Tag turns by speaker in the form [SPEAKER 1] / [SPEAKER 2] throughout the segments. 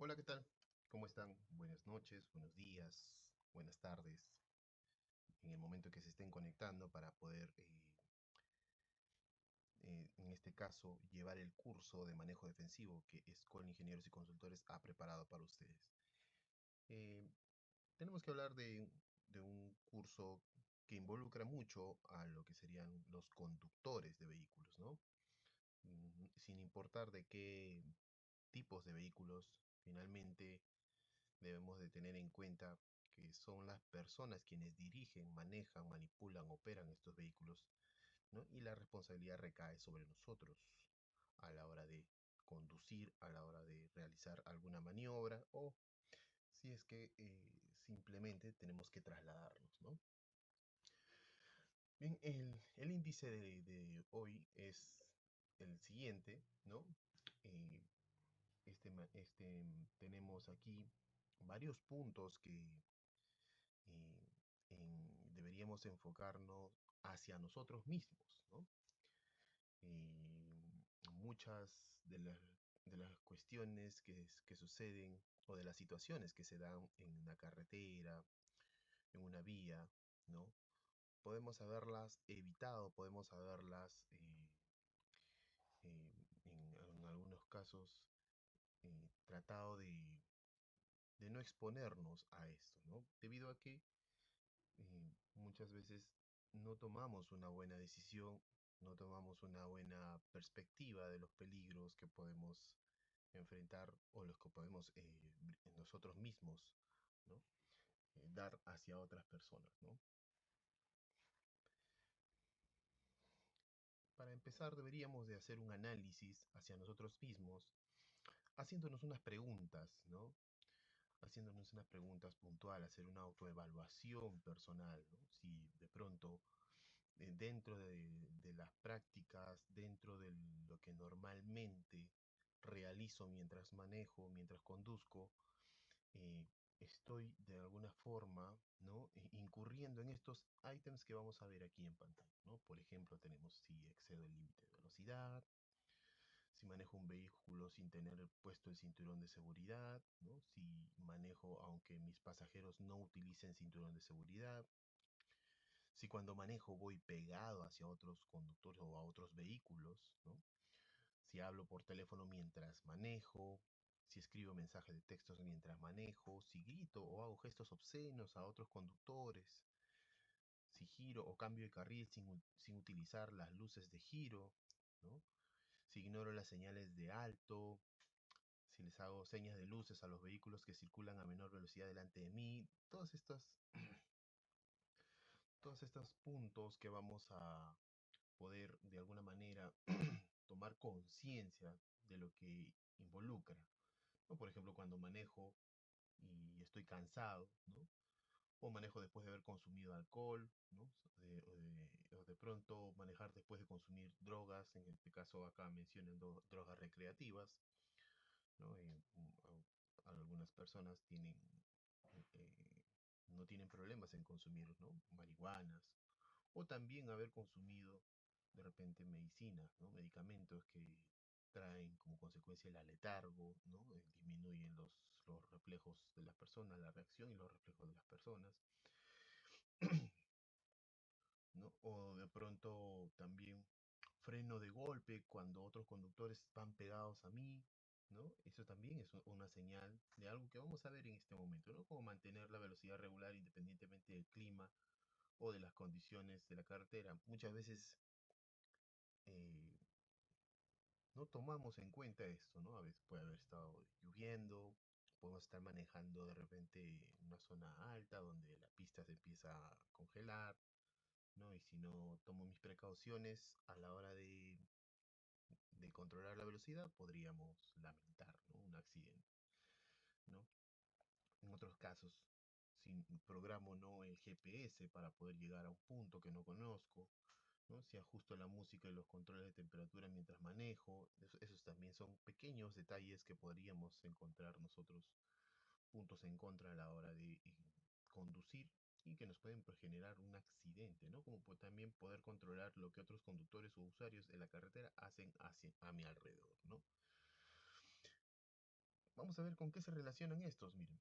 [SPEAKER 1] Hola, ¿qué tal? ¿Cómo están? Buenas noches, buenos días, buenas tardes, en el momento que se estén conectando para poder, en este caso, llevar el curso de manejo defensivo que Escuela de Ingenieros y Consultores ha preparado para ustedes. Eh, Tenemos que hablar de un curso que involucra mucho a lo que serían los conductores de vehículos, ¿no? Sin importar de qué tipos de vehículos, finalmente debemos de tener en cuenta que son las personas quienes dirigen, manejan, manipulan, operan estos vehículos, ¿no? Y la responsabilidad recae sobre nosotros a la hora de conducir, a la hora de realizar alguna maniobra o si es que simplemente tenemos que trasladarnos, ¿no? Bien, el índice de hoy es el siguiente, ¿no? Eh, tenemos aquí varios puntos que deberíamos enfocarnos hacia nosotros mismos, ¿no? Muchas de las cuestiones que suceden o de las situaciones que se dan en una carretera, en una vía, ¿no? Podemos haberlas evitado, podemos haberlas, en algunos casos, tratado de no exponernos a esto, ¿no? Debido a que muchas veces no tomamos una buena decisión, no tomamos una buena perspectiva de los peligros que podemos enfrentar o los que podemos nosotros mismos, ¿no? Dar hacia otras personas, ¿no? Para empezar deberíamos de hacer un análisis hacia nosotros mismos, haciéndonos unas preguntas, ¿no? Haciéndonos unas preguntas puntuales, hacer una autoevaluación personal, ¿no? Si de pronto dentro de las prácticas, dentro de lo que normalmente realizo mientras manejo, mientras conduzco, eh, estoy de alguna forma, ¿no? Incurriendo en estos ítems que vamos a ver aquí en pantalla, ¿no? Por ejemplo, tenemos si excedo el límite de velocidad, si manejo un vehículo sin tener puesto el cinturón de seguridad, ¿no? Si manejo aunque mis pasajeros no utilicen cinturón de seguridad, si cuando manejo voy pegado hacia otros conductores o a otros vehículos, ¿no? Si hablo por teléfono mientras manejo, si escribo mensajes de textos mientras manejo, si grito o hago gestos obscenos a otros conductores, si giro o cambio de carril sin utilizar las luces de giro, ¿no? Si ignoro las señales de alto, si les hago señas de luces a los vehículos que circulan a menor velocidad delante de mí, todos estos puntos que vamos a poder de alguna manera tomar conciencia de lo que involucra, ¿no? Por ejemplo, cuando manejo y estoy cansado, ¿no? O manejo después de haber consumido alcohol, ¿no? O de pronto manejar después de consumir drogas, en este caso acá mencionan drogas recreativas, ¿no? Algunas personas eh, no tienen problemas en consumir, ¿no? Marihuanas, o también haber consumido de repente medicinas, ¿no? Medicamentos que traen como consecuencia el aletargo, ¿no? Disminuyen los reflejos de las personas, la reacción y los reflejos de las personas, ¿no? O de pronto también freno de golpe cuando otros conductores van pegados a mí, ¿no? Eso también es una señal de algo que vamos a ver en este momento, ¿no? Como mantener la velocidad regular independientemente del clima o de las condiciones de la carretera. Muchas veces eh, no tomamos en cuenta esto, ¿no? A veces puede haber estado lloviendo, podemos estar manejando de repente en una zona alta donde la pista se empieza a congelar, ¿no? Y si no tomo mis precauciones a la hora de controlar la velocidad, podríamos lamentar, ¿no? Un accidente, ¿no? En otros casos, si programo no el GPS para poder llegar a un punto que no conozco, ¿no? Si ajusto la música y los controles de temperatura mientras manejo, esos también son pequeños detalles que podríamos encontrar nosotros puntos en contra a la hora de conducir y que nos pueden generar un accidente, ¿no? Como también poder controlar lo que otros conductores o usuarios de la carretera hacen a mi alrededor, ¿no? Vamos a ver con qué se relacionan estos, miren,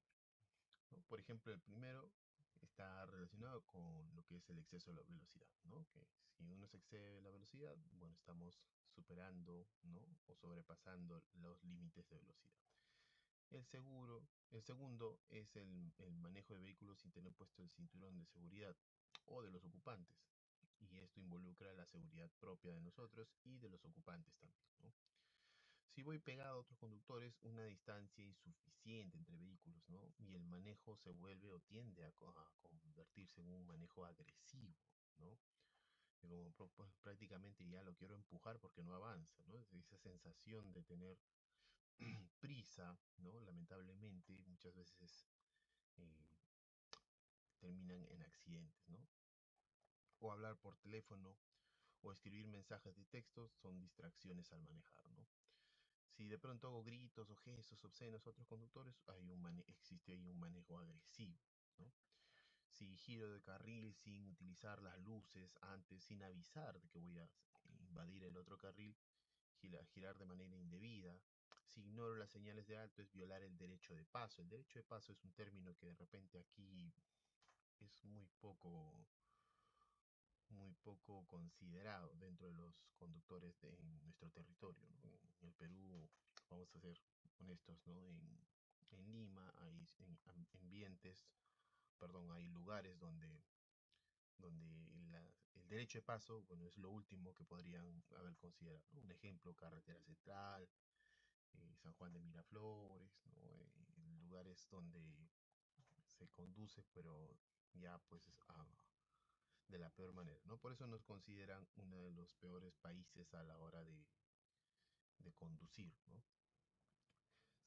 [SPEAKER 1] ¿no? Por ejemplo, el primero está relacionado con lo que es el exceso de la velocidad, ¿no? Que si uno se excede de la velocidad, bueno, estamos superando, ¿no? O sobrepasando los límites de velocidad. El segundo es el manejo de vehículos sin tener puesto el cinturón de seguridad o de los ocupantes. Y esto involucra la seguridad propia de nosotros y de los ocupantes también, ¿no? Si voy pegado a otros conductores, una distancia insuficiente entre vehículos, ¿no? Y el manejo se vuelve o tiende a convertirse en un manejo agresivo, ¿no? Que como pues, prácticamente ya lo quiero empujar porque no avanza, ¿no? Esa sensación de tener prisa, ¿no? Lamentablemente muchas veces eh, terminan en accidentes, ¿no? O hablar por teléfono o escribir mensajes de texto son distracciones al manejar, ¿no? Si de pronto hago gritos o gestos obscenos a otros conductores, existe ahí un manejo agresivo, ¿no? Si giro de carril sin utilizar las luces antes, sin avisar de que voy a invadir el otro carril, girar de manera indebida. Si ignoro las señales de alto, es violar el derecho de paso. El derecho de paso es un término que de repente aquí es muy poco considerado dentro de los conductores en nuestro territorio, ¿no? En el Perú, vamos a ser honestos, ¿no? En Lima hay ambientes, perdón, hay lugares donde el derecho de paso, bueno, es lo último que podrían haber considerado, ¿no? Un ejemplo, Carretera Central, San Juan de Miraflores, ¿no? Lugares donde se conduce, pero ya pues de la peor manera, ¿no? Por eso nos consideran uno de los peores países a la hora de conducir, ¿no?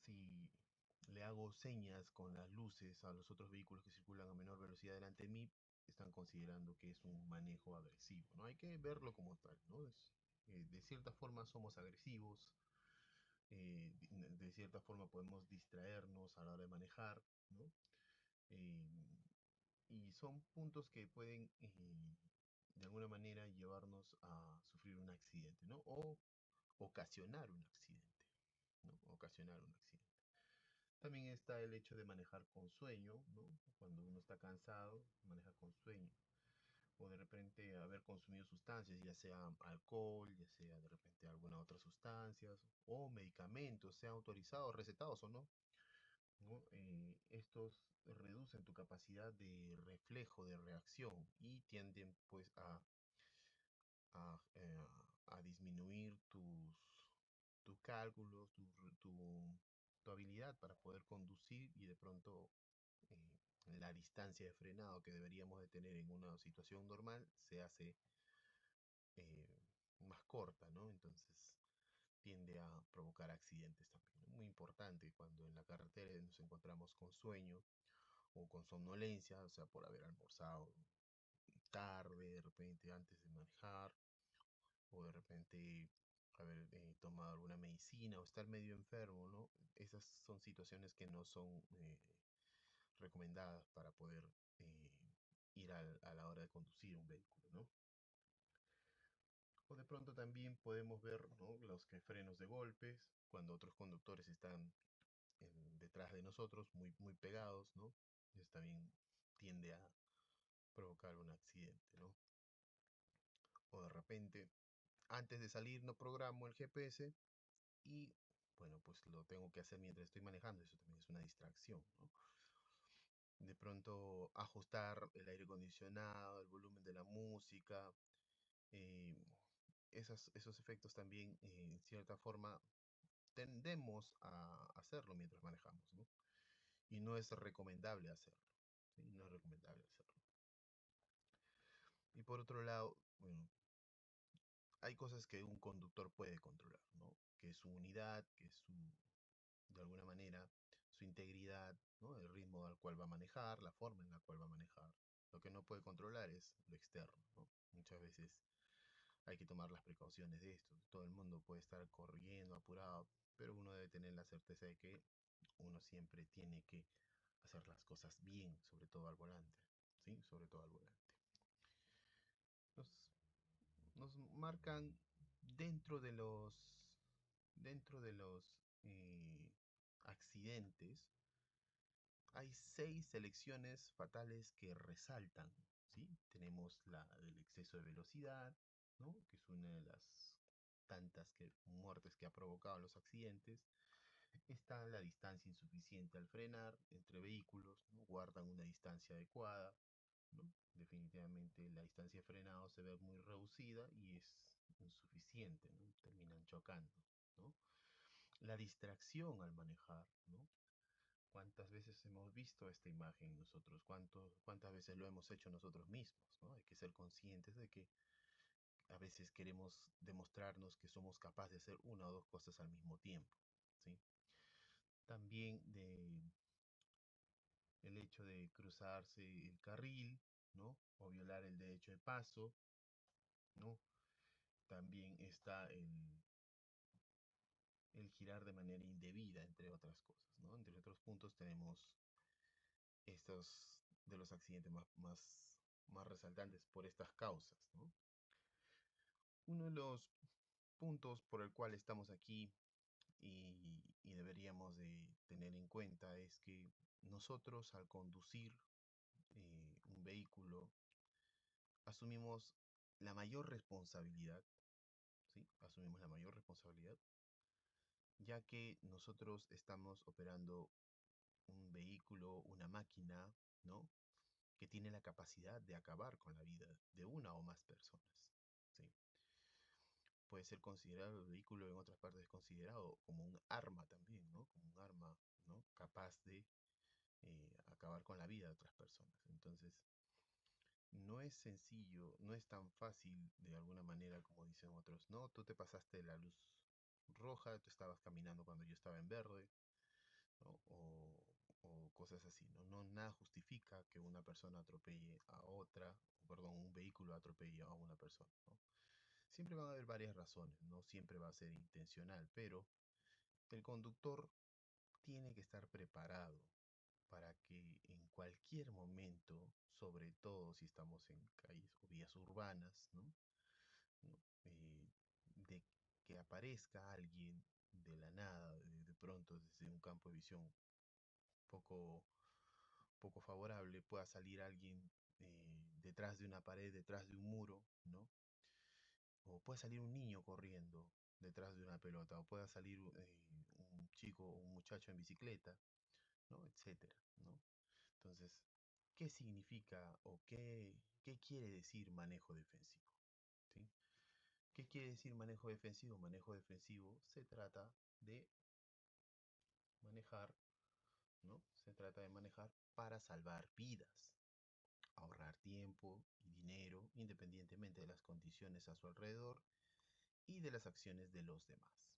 [SPEAKER 1] Si le hago señas con las luces a los otros vehículos que circulan a menor velocidad delante de mí, están considerando que es un manejo agresivo, ¿no? Hay que verlo como tal, ¿no? De cierta forma somos agresivos, de cierta forma podemos distraernos a la hora de manejar, ¿no? Eh, y son puntos que pueden de alguna manera llevarnos a sufrir un accidente, ¿no? O ocasionar un accidente, ¿no? Ocasionar un accidente. También está el hecho de manejar con sueño, ¿no? Cuando uno está cansado, maneja con sueño. O de repente haber consumido sustancias, ya sea alcohol, ya sea de repente alguna otra sustancias, o medicamentos, sean autorizados, recetados o no, ¿no? Estos reducen tu capacidad de reflejo, de reacción y tienden pues a disminuir tus cálculos, tu habilidad para poder conducir y de pronto la distancia de frenado que deberíamos de tener en una situación normal se hace eh, más corta, ¿no? Entonces tiende a provocar accidentes también, ¿no? Muy importante cuando en la carretera nos encontramos con sueño o con somnolencia, o sea, por haber almorzado tarde, de repente antes de manejar, o de repente haber tomado alguna medicina o estar medio enfermo, ¿no? Esas son situaciones que no son recomendadas para poder ir a la hora de conducir un vehículo, ¿no? O de pronto también podemos ver, ¿no? Los que frenos de golpes, cuando otros conductores están detrás de nosotros, muy pegados, ¿no? Eso también tiende a provocar un accidente, ¿no? O de repente, antes de salir no programo el GPS y, bueno, pues lo tengo que hacer mientras estoy manejando, eso también es una distracción, ¿no? De pronto ajustar el aire acondicionado, el volumen de la música, eh, esos efectos también, en cierta forma, tendemos a hacerlo mientras manejamos, ¿no? Y no es recomendable hacerlo, ¿sí? No es recomendable hacerlo. Y por otro lado, bueno, hay cosas que un conductor puede controlar, ¿no? Que es su unidad, que es de alguna manera, su integridad, ¿no? El ritmo al cual va a manejar, la forma en la cual va a manejar. Lo que no puede controlar es lo externo, ¿no? Muchas veces hay que tomar las precauciones de esto. Todo el mundo puede estar corriendo, apurado, pero uno debe tener la certeza de que uno siempre tiene que hacer las cosas bien, sobre todo al volante, ¿sí? Sobre todo al volante. Nos, nos marcan dentro de los dentro de los accidentes, hay 6 selecciones fatales que resaltan, ¿sí? Tenemos la del exceso de velocidad, ¿no? Que es una de las tantas muertes que ha provocado los accidentes. Está la distancia insuficiente al frenar entre vehículos, ¿no? Guardan una distancia adecuada, ¿no? Definitivamente la distancia de frenado se ve muy reducida y es insuficiente, ¿no? Terminan chocando, ¿no? La distracción al manejar, ¿no? ¿Cuántas veces hemos visto esta imagen nosotros? ¿Cuántas veces lo hemos hecho nosotros mismos? ¿No? Hay que ser conscientes de que a veces queremos demostrarnos que somos capaces de hacer una o dos cosas al mismo tiempo, ¿sí? También el hecho de cruzarse el carril, ¿no? O violar el derecho de paso, ¿no? También está el girar de manera indebida, entre otras cosas, ¿no? Entre otros puntos tenemos estos de los accidentes más resaltantes por estas causas, ¿no? Uno de los puntos por el cual estamos aquí y deberíamos de tener en cuenta es que nosotros al conducir un vehículo asumimos la mayor responsabilidad, ¿sí? Asumimos la mayor responsabilidad, ya que nosotros estamos operando un vehículo, una máquina, ¿no? Que tiene la capacidad de acabar con la vida de una o más personas, ¿sí? Puede ser considerado el vehículo, en otras partes considerado como un arma también, ¿no? Como un arma, ¿no? Capaz de acabar con la vida de otras personas. Entonces, no es sencillo, no es tan fácil de alguna manera como dicen otros, no, tú te pasaste la luz roja, tú estabas caminando cuando yo estaba en verde, ¿no? O cosas así, ¿no? No, nada justifica que una persona atropelle a otra, o perdón, un vehículo atropelle a una persona, ¿no? Siempre van a haber varias razones, no siempre va a ser intencional, pero el conductor tiene que estar preparado para que en cualquier momento, sobre todo si estamos en calles o vías urbanas, ¿no? ¿No? De que aparezca alguien de la nada, de pronto desde un campo de visión poco, poco favorable, pueda salir alguien detrás de una pared, detrás de un muro, ¿no? O puede salir un niño corriendo detrás de una pelota, o pueda salir un chico o un muchacho en bicicleta, ¿no? Etcétera, ¿no? Entonces, ¿qué significa o qué quiere decir manejo defensivo? ¿Sí? ¿Qué quiere decir manejo defensivo? Manejo defensivo se trata de manejar, ¿no? Se trata de manejar para salvar vidas, ahorrar tiempo y dinero independientemente de las condiciones a su alrededor y de las acciones de los demás.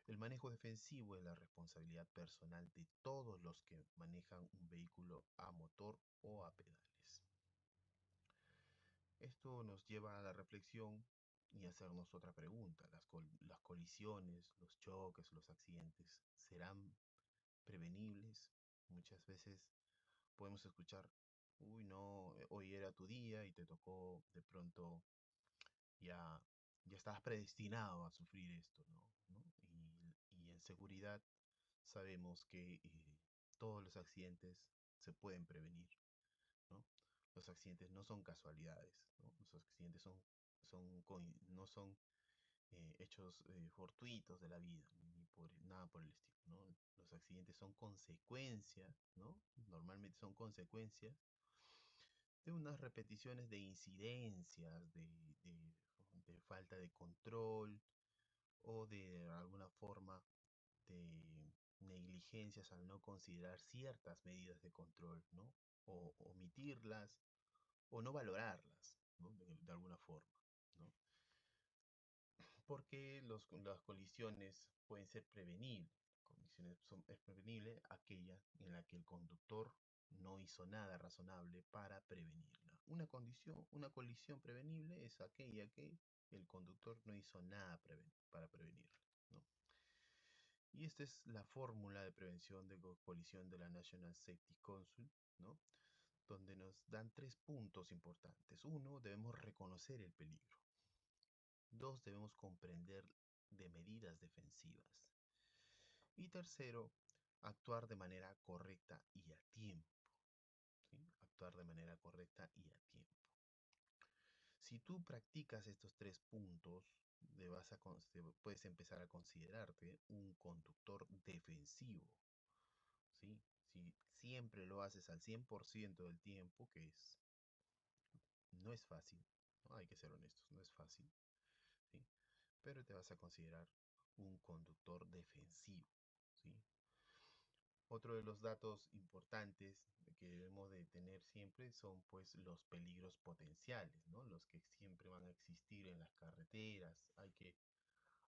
[SPEAKER 1] El manejo defensivo es la responsabilidad personal de todos los que manejan un vehículo a motor o a pedales. Esto nos lleva a la reflexión y hacernos otra pregunta. ¿Las colisiones, los choques, los accidentes serán prevenibles? Muchas veces podemos escuchar, uy, no, hoy era tu día y te tocó de pronto ya, ya estabas predestinado a sufrir esto, ¿no? Y en seguridad sabemos que todos los accidentes se pueden prevenir, ¿no? Los accidentes no son casualidades, ¿no? Los accidentes no son hechos fortuitos de la vida, ni por nada por el estilo, ¿no? Los accidentes son consecuencias, ¿no? Normalmente son consecuencias de unas repeticiones de incidencias, de falta de control o de alguna forma de negligencias al no considerar ciertas medidas de control, ¿no? O omitirlas o no valorarlas, ¿no? De alguna forma, ¿no? Porque las colisiones pueden ser prevenibles. Es prevenible aquella en la que el conductor no hizo nada razonable para prevenirla. Una colisión prevenible es aquella que el conductor no hizo nada para prevenirla, ¿no? Y esta es la fórmula de prevención de colisión de la National Safety Council, ¿no? Donde nos dan 3 puntos importantes. Uno, debemos reconocer el peligro. Dos, debemos comprender de medidas defensivas. Y tercero, actuar de manera correcta y a tiempo. ¿Sí? Actuar de manera correcta y a tiempo. Si tú practicas estos tres puntos, puedes empezar a considerarte un conductor defensivo. ¿Sí? Si siempre lo haces al 100% del tiempo, no es fácil, ¿no? Hay que ser honestos, no es fácil, ¿sí? Pero te vas a considerar un conductor defensivo, ¿sí? Otro de los datos importantes que debemos de tener siempre son pues los peligros potenciales, ¿no? Los que siempre van a existir en las carreteras.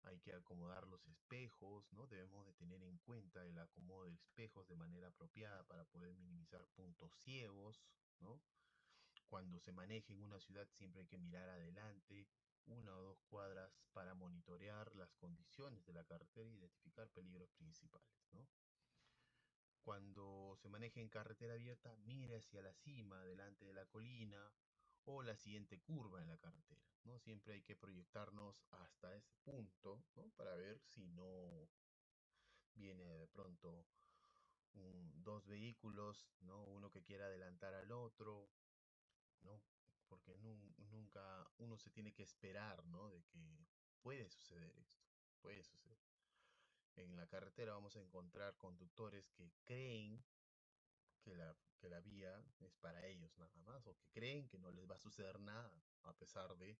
[SPEAKER 1] Hay que acomodar los espejos, ¿no? Debemos de tener en cuenta el acomodo de espejos de manera apropiada para poder minimizar puntos ciegos, ¿no? Cuando se maneje en una ciudad siempre hay que mirar adelante, 1 o 2 cuadras para monitorear las condiciones de la carretera e identificar peligros principales, ¿no? Cuando se maneje en carretera abierta, mire hacia la cima, delante de la colina o la siguiente curva en la carretera, ¿no? Siempre hay que proyectarnos hasta ese punto, ¿no? Para ver si no viene de pronto dos vehículos, ¿no? Uno que quiera adelantar al otro, ¿no? Porque nunca uno se tiene que esperar, ¿no? De que puede suceder esto, puede suceder. En la carretera vamos a encontrar conductores que creen que la vía es para ellos nada más, o que creen que no les va a suceder nada, a pesar de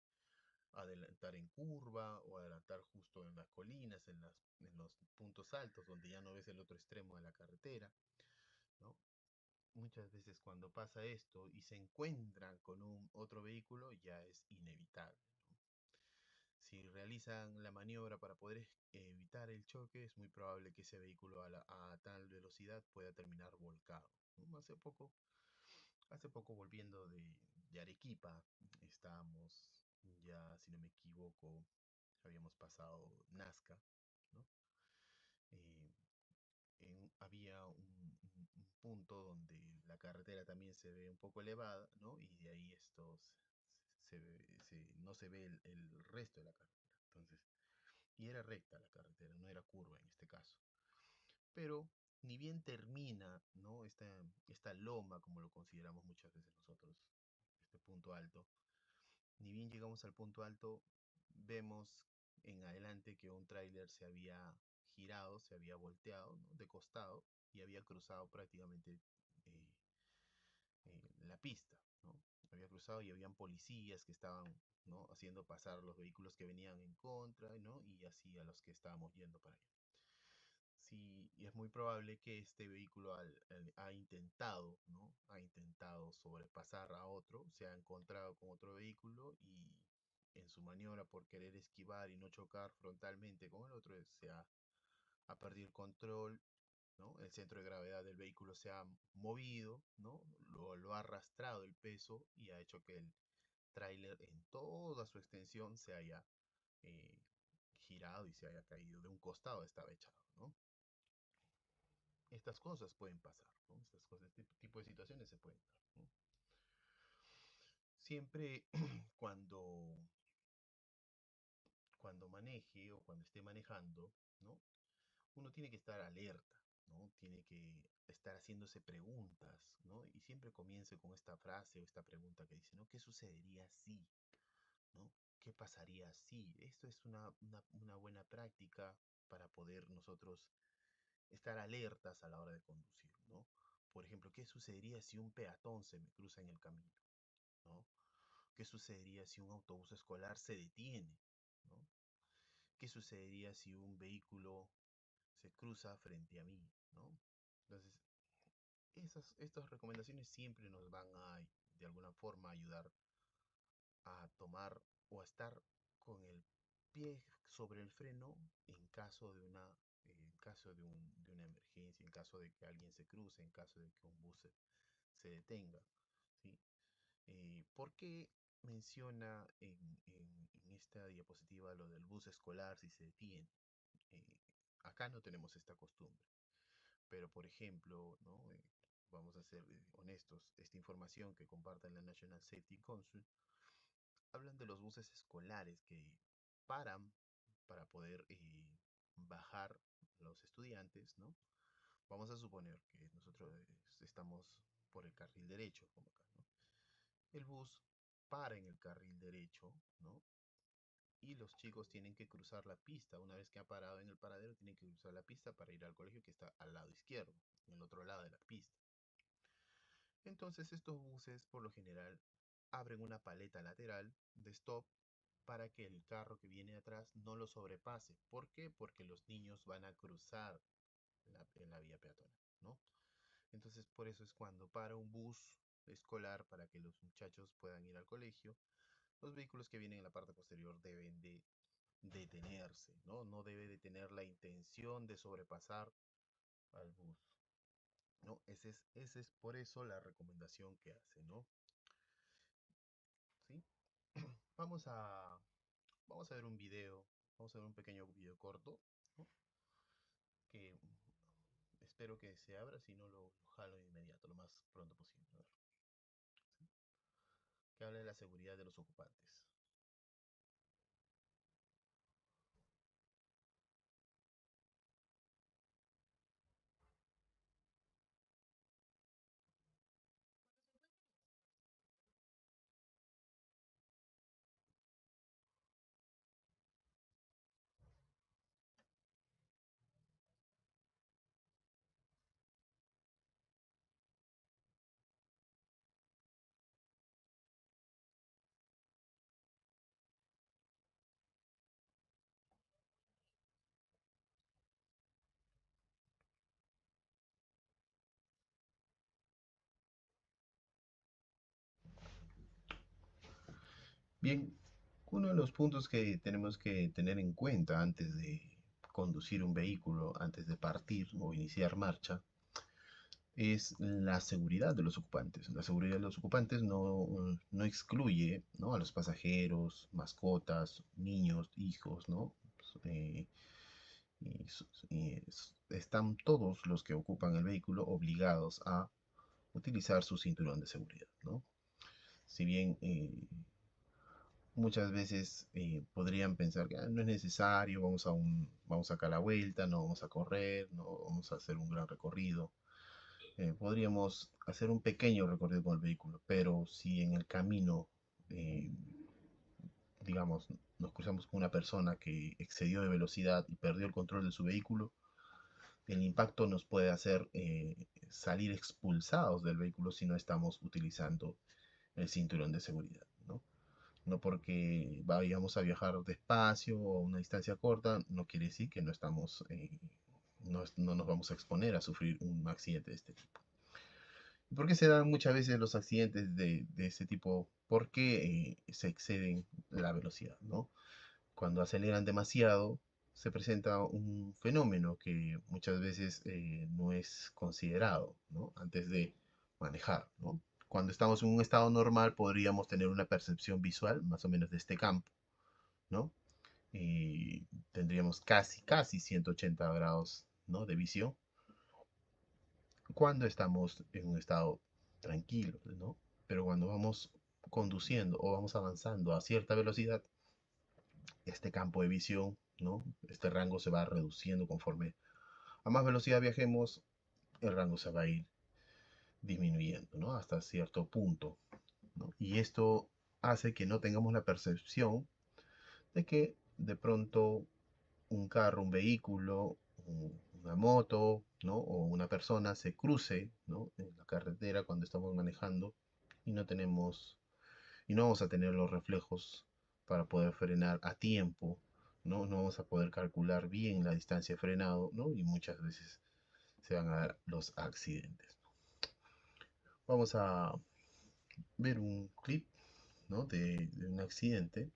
[SPEAKER 1] adelantar en curva o adelantar justo en las colinas, en los puntos altos, donde ya no ves el otro extremo de la carretera, ¿no? Muchas veces cuando pasa esto y se encuentran con otro vehículo, ya es inevitable, ¿no? Si realizan la maniobra para poder evitar el choque, es muy probable que ese vehículo a tal velocidad pueda terminar volcado, ¿no? Hace poco volviendo de Arequipa, estábamos ya, si no me equivoco, habíamos pasado Nazca, ¿no? Eh, Había un punto donde la carretera también se ve un poco elevada, ¿no? Y de ahí no se ve el resto de la carretera. Entonces, y era recta la carretera, no era curva en este caso. Pero ni bien termina, ¿no? Esta loma, como lo consideramos muchas veces nosotros, este punto alto, ni bien llegamos al punto alto, vemos en adelante que un tráiler se había girado, se había volteado, ¿no? De costado y había cruzado prácticamente eh, la pista, ¿no? Había cruzado y habían policías que estaban, ¿no? Haciendo pasar los vehículos que venían en contra, ¿no? Y así a los que estábamos yendo para allá. Sí, y es muy probable que este vehículo ha intentado, ¿no? Ha intentado sobrepasar a otro, se ha encontrado con otro vehículo y en su maniobra por querer esquivar y no chocar frontalmente con el otro, ha perdido el control, ¿no? El centro de gravedad del vehículo se ha movido, ¿no? Lo ha arrastrado el peso y ha hecho que el tráiler en toda su extensión se haya eh, girado y se haya caído de un costado, estaba echado, ¿no? Estas cosas pueden pasar, ¿no? Estas cosas, este tipo de situaciones se pueden dar, ¿no? Siempre cuando, cuando maneje o cuando esté manejando, ¿no? Uno tiene que estar alerta, ¿no? Tiene que estar haciéndose preguntas, ¿no? Y siempre comience con esta frase o esta pregunta que dice, ¿no? ¿Qué sucedería si? ¿No? ¿Qué pasaría si? Esto es una buena práctica para poder nosotros estar alertas a la hora de conducir, ¿no? Por ejemplo, ¿qué sucedería si un peatón se me cruza en el camino, ¿no? ¿Qué sucedería si un autobús escolar se detiene, ¿no? ¿Qué sucedería si un vehículo se cruza frente a mí, ¿no? Entonces, estas recomendaciones siempre nos van a, de alguna forma, ayudar a tomar o a estar con el pie sobre el freno en caso de una emergencia, en caso de que alguien se cruce, en caso de que un bus se detenga, ¿sí? ¿Por qué menciona en esta diapositiva lo del bus escolar si se detiene? Eh, Acá no tenemos esta costumbre, pero por ejemplo, ¿no? Vamos a ser honestos, esta información que comparte la National Safety Council hablan de los buses escolares que paran para poder bajar los estudiantes, ¿no? Vamos a suponer que nosotros estamos por el carril derecho, como acá, ¿no? El bus para en el carril derecho, ¿no? Y los chicos tienen que cruzar la pista. Una vez que ha parado en el paradero, tienen que cruzar la pista para ir al colegio que está al lado izquierdo, en el otro lado de la pista. Entonces estos buses, por lo general, abren una paleta lateral de stop para que el carro que viene atrás no lo sobrepase. ¿Por qué? Porque los niños van a cruzar en la vía peatonal, ¿no? Entonces, por eso es cuando para un bus escolar para que los muchachos puedan ir al colegio, los vehículos que vienen en la parte posterior deben de detenerse, ¿no? No debe de tener la intención de sobrepasar al bus, ¿no? Ese es por eso la recomendación que hace, ¿no? ¿Sí? Vamos a, vamos a ver un video, vamos a ver un pequeño video corto, ¿no? Que espero que se abra, si no lo jalo de inmediato, lo más pronto posible. A ver, ¿sí? Que habla de la seguridad de los ocupantes. Bien, uno de los puntos que tenemos que tener en cuenta antes de conducir un vehículo, antes de partir o iniciar marcha, es la seguridad de los ocupantes. La seguridad de los ocupantes no excluye, ¿no? A los pasajeros, mascotas, niños, hijos, ¿no? Eh, Están todos los que ocupan el vehículo obligados a utilizar su cinturón de seguridad, ¿no? Si bien muchas veces podrían pensar que no es necesario, vamos acá a la vuelta, no vamos a correr, no vamos a hacer un gran recorrido. Podríamos hacer un pequeño recorrido con el vehículo, pero si en el camino, eh, digamos, nos cruzamos con una persona que excedió de velocidad y perdió el control de su vehículo, el impacto nos puede hacer salir expulsados del vehículo si no estamos utilizando el cinturón de seguridad, ¿no? No porque vayamos a viajar despacio o a una distancia corta, no quiere decir que no estamos, no nos vamos a exponer a sufrir un accidente de este tipo. ¿Por qué se dan muchas veces los accidentes de ese tipo? Porque se exceden la velocidad, ¿no? Cuando aceleran demasiado, se presenta un fenómeno que muchas veces no es considerado, ¿no? Antes de manejar, ¿no? Cuando estamos en un estado normal podríamos tener una percepción visual más o menos de este campo, ¿no? Y tendríamos casi 180 grados, ¿no? De visión cuando estamos en un estado tranquilo, ¿no? Pero cuando vamos conduciendo o vamos avanzando a cierta velocidad, este campo de visión, ¿no? Este rango se va reduciendo conforme a más velocidad viajemos, el rango se va a ir disminuyendo, ¿no? Hasta cierto punto, ¿no? Y esto hace que no tengamos la percepción de que de pronto un carro, un vehículo, una moto, ¿no? O una persona se cruce, ¿no? En la carretera cuando estamos manejando y y no vamos a tener los reflejos para poder frenar a tiempo, ¿no? No vamos a poder calcular bien la distancia de frenado, ¿no? Y muchas veces se van a dar los accidentes. Vamos a ver un clip, ¿no? De un accidente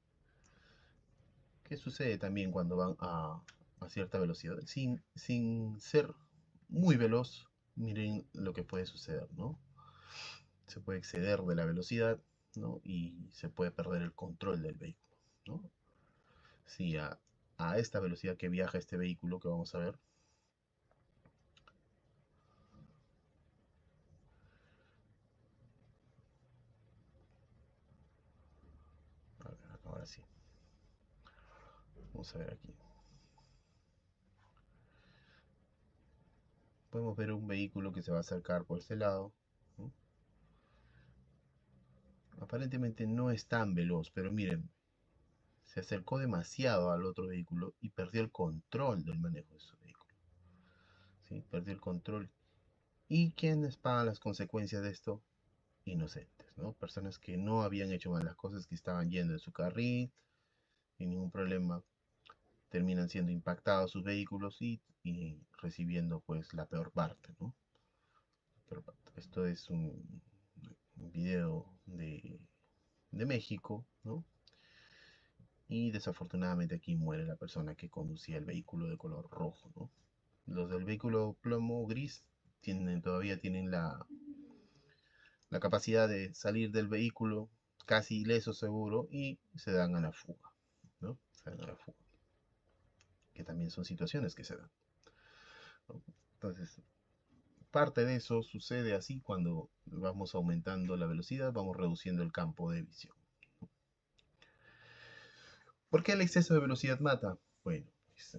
[SPEAKER 1] que sucede también cuando van a cierta velocidad. Sin ser muy veloz, miren lo que puede suceder, ¿no? Se puede exceder de la velocidad, ¿no? Y se puede perder el control del vehículo, ¿no? Si a esta velocidad que viaja este vehículo que vamos a ver, a ver, ahora sí, vamos a ver aquí. podemos ver un vehículo que se va a acercar por este lado, ¿no? Aparentemente no es tan veloz, pero miren, se acercó demasiado al otro vehículo y perdió el control del manejo de su vehículo, ¿sí? Perdió el control. ¿Y quiénes pagan las consecuencias de esto? Inocentes, ¿no? Personas que no habían hecho mal las cosas, que estaban yendo en su carril, sin ningún problema, terminan siendo impactados sus vehículos y recibiendo pues la peor parte, ¿no? Peor parte. Esto es un video de México, ¿no? Y desafortunadamente aquí muere la persona que conducía el vehículo de color rojo, ¿no? Los del vehículo plomo gris todavía tienen la capacidad de salir del vehículo casi ileso seguro y se dan a la fuga, ¿no? Se dan a la fuga, que también son situaciones que se dan, ¿no? Entonces, parte de eso sucede así cuando vamos aumentando la velocidad, vamos reduciendo el campo de visión. ¿Por qué el exceso de velocidad mata? Bueno, pues,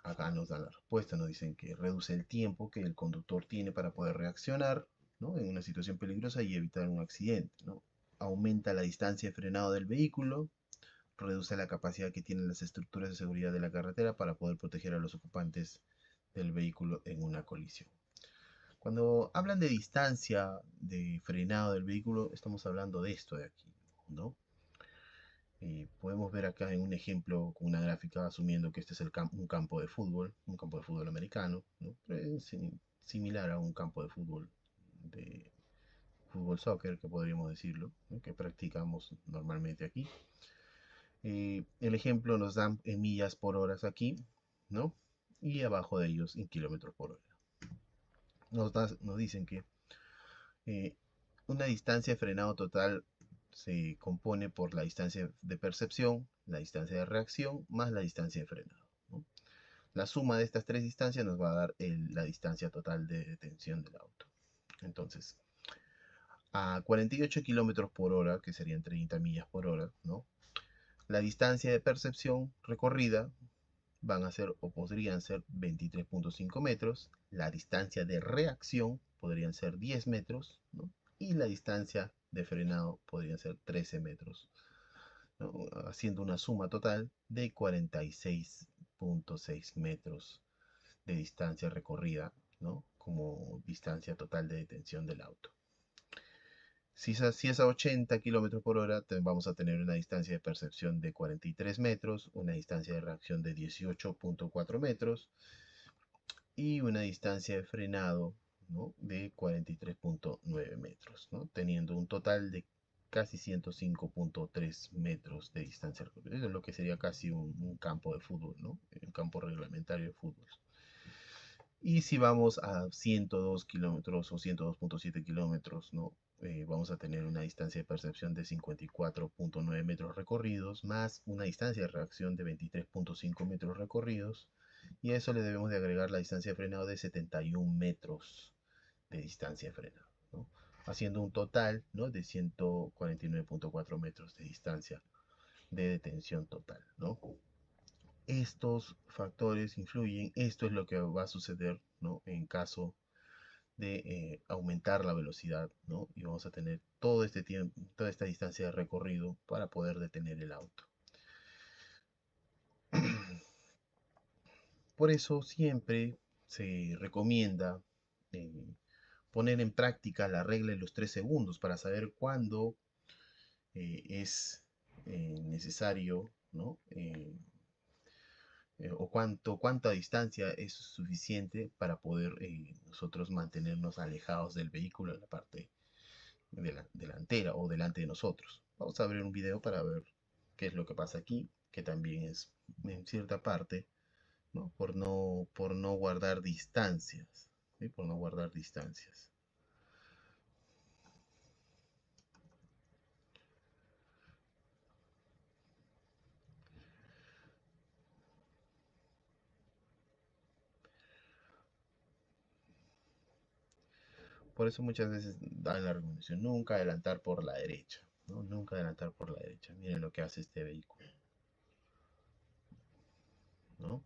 [SPEAKER 1] acá nos dan la respuesta, nos dicen que reduce el tiempo que el conductor tiene para poder reaccionar, ¿no? En una situación peligrosa y evitar un accidente, ¿no? Aumenta la distancia de frenado del vehículo, reduce la capacidad que tienen las estructuras de seguridad de la carretera para poder proteger a los ocupantes del vehículo en una colisión. Cuando hablan de distancia de frenado del vehículo, estamos hablando de esto de aquí, ¿no? Podemos ver acá en un ejemplo con una gráfica asumiendo que este es un campo de fútbol americano, ¿no? Es similar a un campo de fútbol soccer, que podríamos decirlo, ¿no? Que practicamos normalmente aquí. El ejemplo nos dan en millas por hora aquí, ¿no? Y abajo de ellos en kilómetros por hora. Nos dicen que eh, una distancia de frenado total se compone por la distancia de percepción, la distancia de reacción, más la distancia de frenado, ¿no? La suma de estas tres distancias nos va a dar la distancia total de detención del auto. Entonces, a 48 kilómetros por hora, que serían 30 millas por hora, ¿no? La distancia de percepción recorrida van a ser o podrían ser 23.5 metros, la distancia de reacción podrían ser 10 metros, ¿no? Y la distancia de frenado podrían ser 13 metros, ¿no? Haciendo una suma total de 46.6 metros de distancia recorrida, ¿no? Como distancia total de detención del auto. Si es a 80 kilómetros por hora, vamos a tener una distancia de percepción de 43 metros, una distancia de reacción de 18.4 metros y una distancia de frenado, ¿no? De 43.9 metros, ¿no? Teniendo un total de casi 105.3 metros de distancia. Eso es lo que sería casi un campo de fútbol, ¿no? Un campo reglamentario de fútbol. Y si vamos a 102 kilómetros o 102.7 kilómetros, ¿no? Vamos a tener una distancia de percepción de 54.9 metros recorridos, más una distancia de reacción de 23.5 metros recorridos, y a eso le debemos de agregar la distancia de frenado de 71 metros de distancia de frenado, ¿no? Haciendo un total, ¿no? De 149.4 metros de distancia de detención total, ¿no? Estos factores influyen, esto es lo que va a suceder, ¿no? En caso de aumentar la velocidad, ¿no? Y vamos a tener todo este tiempo, toda esta distancia de recorrido para poder detener el auto. Por eso siempre se recomienda poner en práctica la regla de los 3 segundos para saber cuándo es necesario, ¿no? O cuánta distancia es suficiente para poder nosotros mantenernos alejados del vehículo en la parte delantera o delante de nosotros. Vamos a abrir un video para ver qué es lo que pasa aquí, que también es en cierta parte, ¿no? Por no guardar distancias, ¿sí? Por no guardar distancias. Por eso muchas veces dan la recomendación, nunca adelantar por la derecha, ¿no? Nunca adelantar por la derecha. Miren lo que hace este vehículo, ¿no?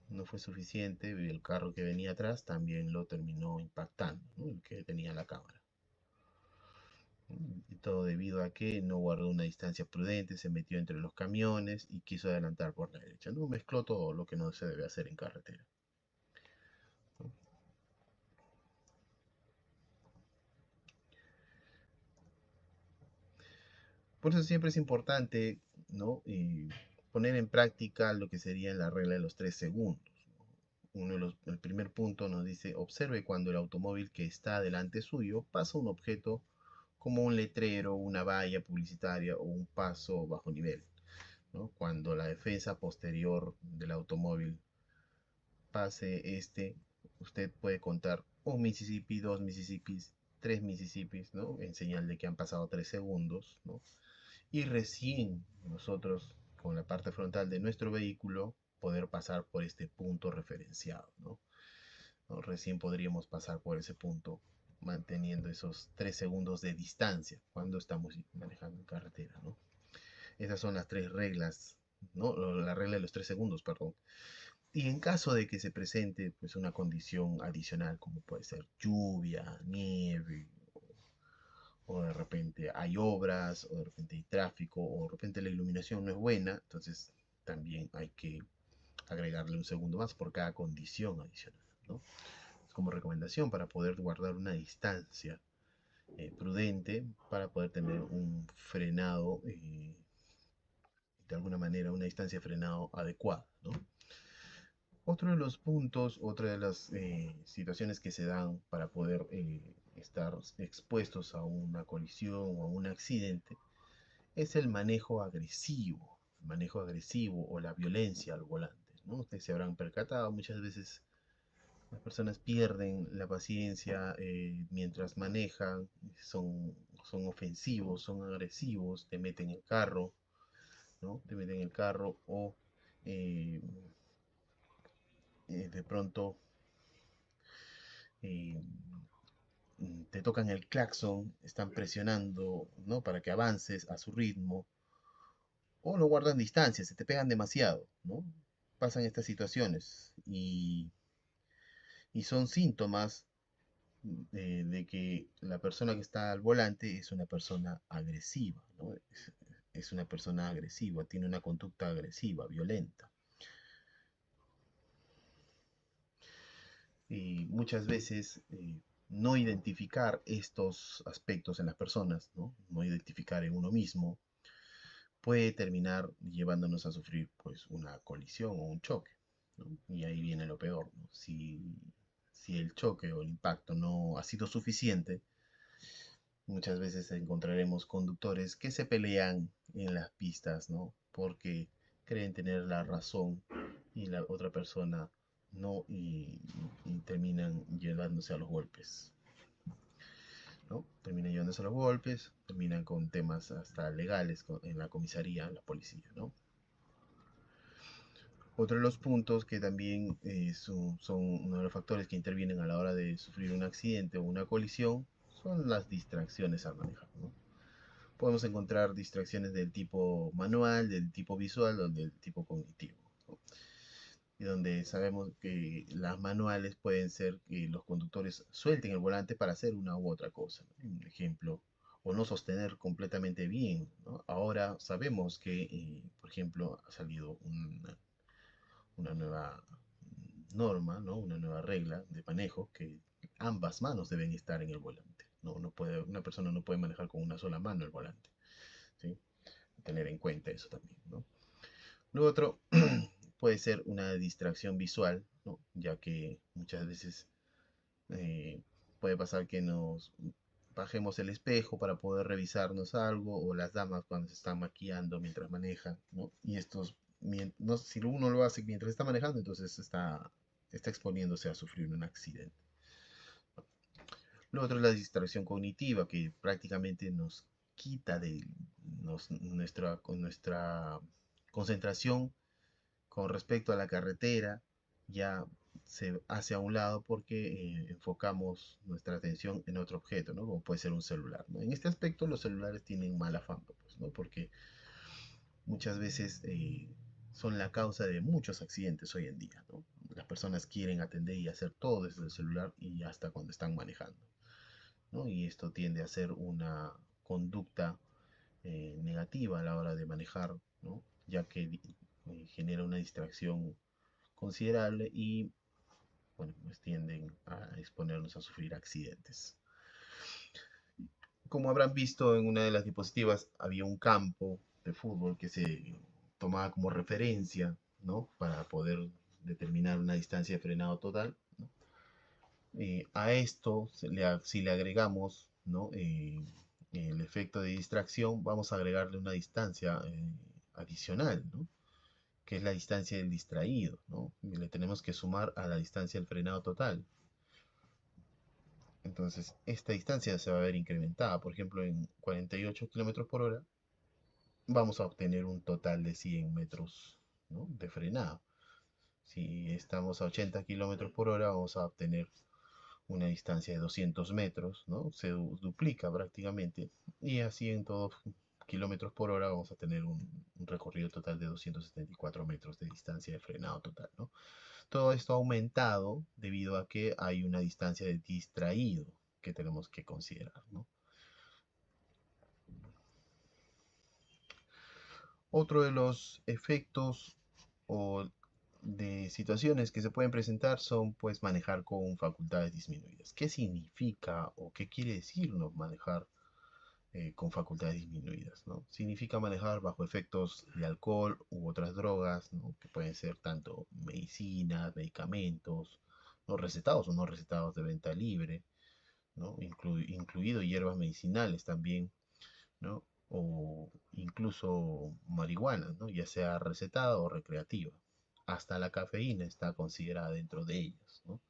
[SPEAKER 1] no fue suficiente, y el carro que venía atrás también lo terminó impactando, ¿no? El que tenía la cámara. Y todo debido a que no guardó una distancia prudente, se metió entre los camiones y quiso adelantar por la derecha, ¿no? Mezcló todo lo que no se debe hacer en carretera, ¿no? Por eso siempre es importante, ¿no? Poner en práctica lo que sería la regla de los 3 segundos. El primer punto nos dice, observe cuando el automóvil que está delante suyo pasa un objeto como un letrero, una valla publicitaria o un paso bajo nivel, ¿no? Cuando la defensa posterior del automóvil pase usted puede contar un Mississippi, dos Mississippis, tres Mississippis, ¿no? En señal de que han pasado 3 segundos, ¿no? Y recién nosotros, con la parte frontal de nuestro vehículo, poder pasar por este punto referenciado, ¿no? ¿No? Recién podríamos pasar por ese punto manteniendo esos 3 segundos de distancia cuando estamos manejando en carretera, ¿no? Esas son las 3 reglas, ¿no? La regla de los 3 segundos, perdón. Y en caso de que se presente pues una condición adicional como puede ser lluvia, nieve, o de repente hay obras, o de repente hay tráfico, o de repente la iluminación no es buena, entonces también hay que agregarle un segundo más por cada condición adicional, ¿no? Como recomendación para poder guardar una distancia prudente para poder tener un frenado, de alguna manera, una distancia de frenado adecuada, ¿no? Otro de los puntos, otra de las situaciones que se dan para poder estar expuestos a una colisión o a un accidente es el manejo agresivo o la violencia al volante, ¿no? Ustedes se habrán percatado, muchas veces las personas pierden la paciencia mientras manejan, son ofensivos, son agresivos, te meten en el carro, ¿no? Te meten en el carro o eh, de pronto eh, te tocan el claxon, están presionando, ¿no? Para que avances a su ritmo, o no guardan distancia, se te pegan demasiado, ¿no? Pasan estas situaciones y son síntomas de que la persona que está al volante es una persona agresiva, ¿no? Es una persona agresiva, tiene una conducta agresiva, violenta. Y muchas veces no identificar estos aspectos en las personas, ¿no? No identificar en uno mismo, puede terminar llevándonos a sufrir pues una colisión o un choque, ¿no? Y ahí viene lo peor, ¿no? Si el choque o el impacto no ha sido suficiente, muchas veces encontraremos conductores que se pelean en las pistas, ¿no? Porque creen tener la razón y la otra persona no, y terminan llevándose a los golpes, ¿no? Terminan llevándose a los golpes, terminan con temas hasta legales en la comisaría, en la policía, ¿no? Otro de los puntos que también son uno de los factores que intervienen a la hora de sufrir un accidente o una colisión son las distracciones al manejar, ¿no? Podemos encontrar distracciones del tipo manual, del tipo visual o del tipo cognitivo, ¿no? Y donde sabemos que las manuales pueden ser que los conductores suelten el volante para hacer una u otra cosa, ¿no? Un ejemplo, o no sostener completamente bien, ¿no? Ahora sabemos que, por ejemplo, ha salido una nueva norma, ¿no? Una nueva regla de manejo que ambas manos deben estar en el volante. No, una persona no puede manejar con una sola mano el volante, ¿sí? Tener en cuenta eso también, ¿no? Lo otro puede ser una distracción visual, ¿no? Ya que muchas veces eh, puede pasar que nos bajemos el espejo para poder revisarnos algo, o las damas cuando se están maquillando mientras manejan, ¿no? Y no, si uno lo hace mientras está manejando, entonces está exponiéndose a sufrir un accidente. Lo otro es la distracción cognitiva, que prácticamente nos quita de nuestra concentración con respecto a la carretera, ya se hace a un lado porque enfocamos nuestra atención en otro objeto, ¿no? Como puede ser un celular, ¿no? En este aspecto los celulares tienen mala fama, pues, ¿no? Porque muchas veces son la causa de muchos accidentes hoy en día, ¿no? las personas quieren atender y hacer todo desde el celular y hasta cuando están manejando, ¿no? Y esto tiende a ser una conducta negativa a la hora de manejar, ¿no? Ya que genera una distracción considerable y bueno, pues tienden a exponernos a sufrir accidentes. Como habrán visto en una de las diapositivas, había un campo de fútbol que se tomaba como referencia, ¿no? Para poder determinar una distancia de frenado total, ¿no? A esto, si le agregamos, ¿no? El efecto de distracción, vamos a agregarle una distancia adicional, ¿no? Que es la distancia del distraído, ¿no? Y le tenemos que sumar a la distancia del frenado total. Entonces, esta distancia se va a ver incrementada. Por ejemplo, en 48 kilómetros por hora, vamos a obtener un total de 100 metros, ¿no? De frenado. Si estamos a 80 kilómetros por hora, vamos a obtener una distancia de 200 metros, ¿no? Se duplica prácticamente. Y así en todos kilómetros por hora vamos a tener un recorrido total de 274 metros de distancia de frenado total, ¿no? Todo esto ha aumentado debido a que hay una distancia de distraído que tenemos que considerar, ¿no? Otro de los efectos o de situaciones que se pueden presentar son pues manejar con facultades disminuidas. ¿Qué significa o qué quiere decirnos manejar con facultades disminuidas, ¿no? Significa manejar bajo efectos de alcohol u otras drogas, ¿no? Que pueden ser tanto medicinas, medicamentos, no recetados o no recetados de venta libre, ¿no? Incluido hierbas medicinales también, ¿no? O incluso marihuana, ¿no? Ya sea recetada o recreativa. Hasta la cafeína está considerada dentro de ellas, ¿no?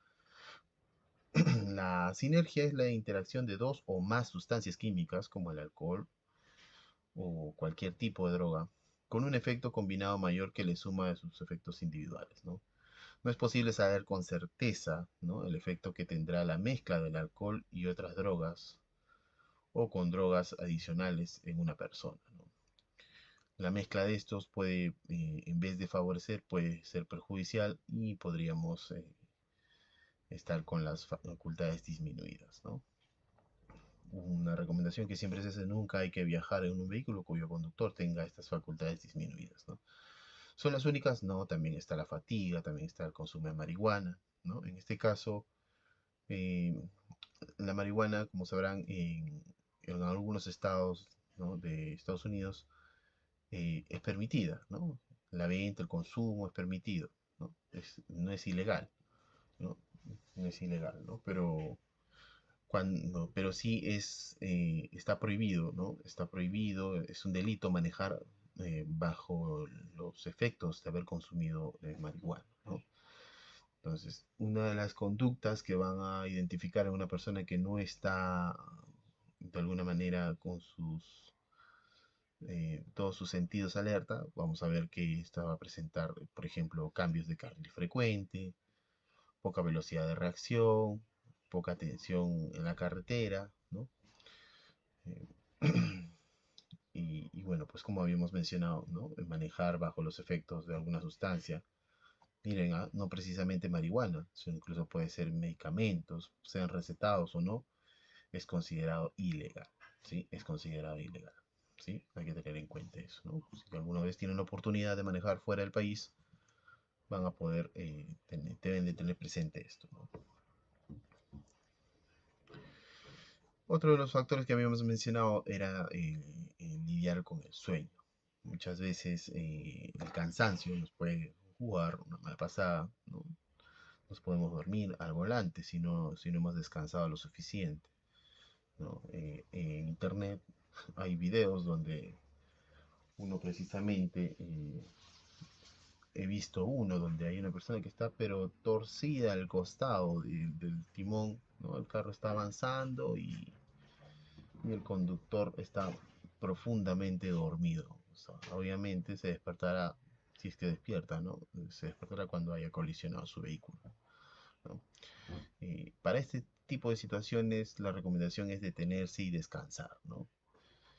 [SPEAKER 1] La sinergia es la interacción de dos o más sustancias químicas, como el alcohol o cualquier tipo de droga, con un efecto combinado mayor que la suma de sus efectos individuales, ¿no? No es posible saber con certeza, ¿no? El efecto que tendrá la mezcla del alcohol y otras drogas o con drogas adicionales en una persona, ¿no? La mezcla de estos puede, en vez de favorecer, puede ser perjudicial y podríamos estar con las facultades disminuidas, ¿no? Una recomendación que siempre se hace: nunca hay que viajar en un vehículo cuyo conductor tenga estas facultades disminuidas, ¿no? ¿Son las únicas? No, también está la fatiga, también está el consumo de marihuana, ¿no? En este caso, eh, la marihuana, como sabrán, en algunos estados, ¿no? de Estados Unidos es permitida, ¿no? La venta, el consumo es permitido, ¿no? No es ilegal, ¿no? No es ilegal, ¿no? Pero sí está prohibido, ¿no? Está prohibido, es un delito manejar bajo los efectos de haber consumido marihuana, ¿no? Entonces, una de las conductas que van a identificar a una persona que no está de alguna manera con todos sus sentidos alerta, vamos a ver que esta va a presentar, por ejemplo, cambios de carril frecuente, poca velocidad de reacción, poca tensión en la carretera, ¿no? Eh, y bueno, pues como habíamos mencionado, ¿no? Manejar bajo los efectos de alguna sustancia. Miren, no precisamente marihuana, eso incluso puede ser medicamentos, sean recetados o no, es considerado ilegal, ¿sí? Es considerado ilegal, ¿sí? Hay que tener en cuenta eso, ¿no? Si alguna vez tienen la oportunidad de manejar fuera del país, van a poder, deben de tener presente esto, ¿no? Otro de los factores que habíamos mencionado era el lidiar con el sueño. Muchas veces el cansancio nos puede jugar una mala pasada, ¿no? Nos podemos dormir al volante si no hemos descansado lo suficiente, ¿no? En internet hay videos donde uno precisamente, he visto uno donde hay una persona que está pero torcida al costado del timón, ¿no? El carro está avanzando y el conductor está profundamente dormido. O sea, obviamente se despertará, si es que despierta, ¿no? Se despertará cuando haya colisionado su vehículo, ¿no? Para este tipo de situaciones, la recomendación es detenerse y descansar, ¿no?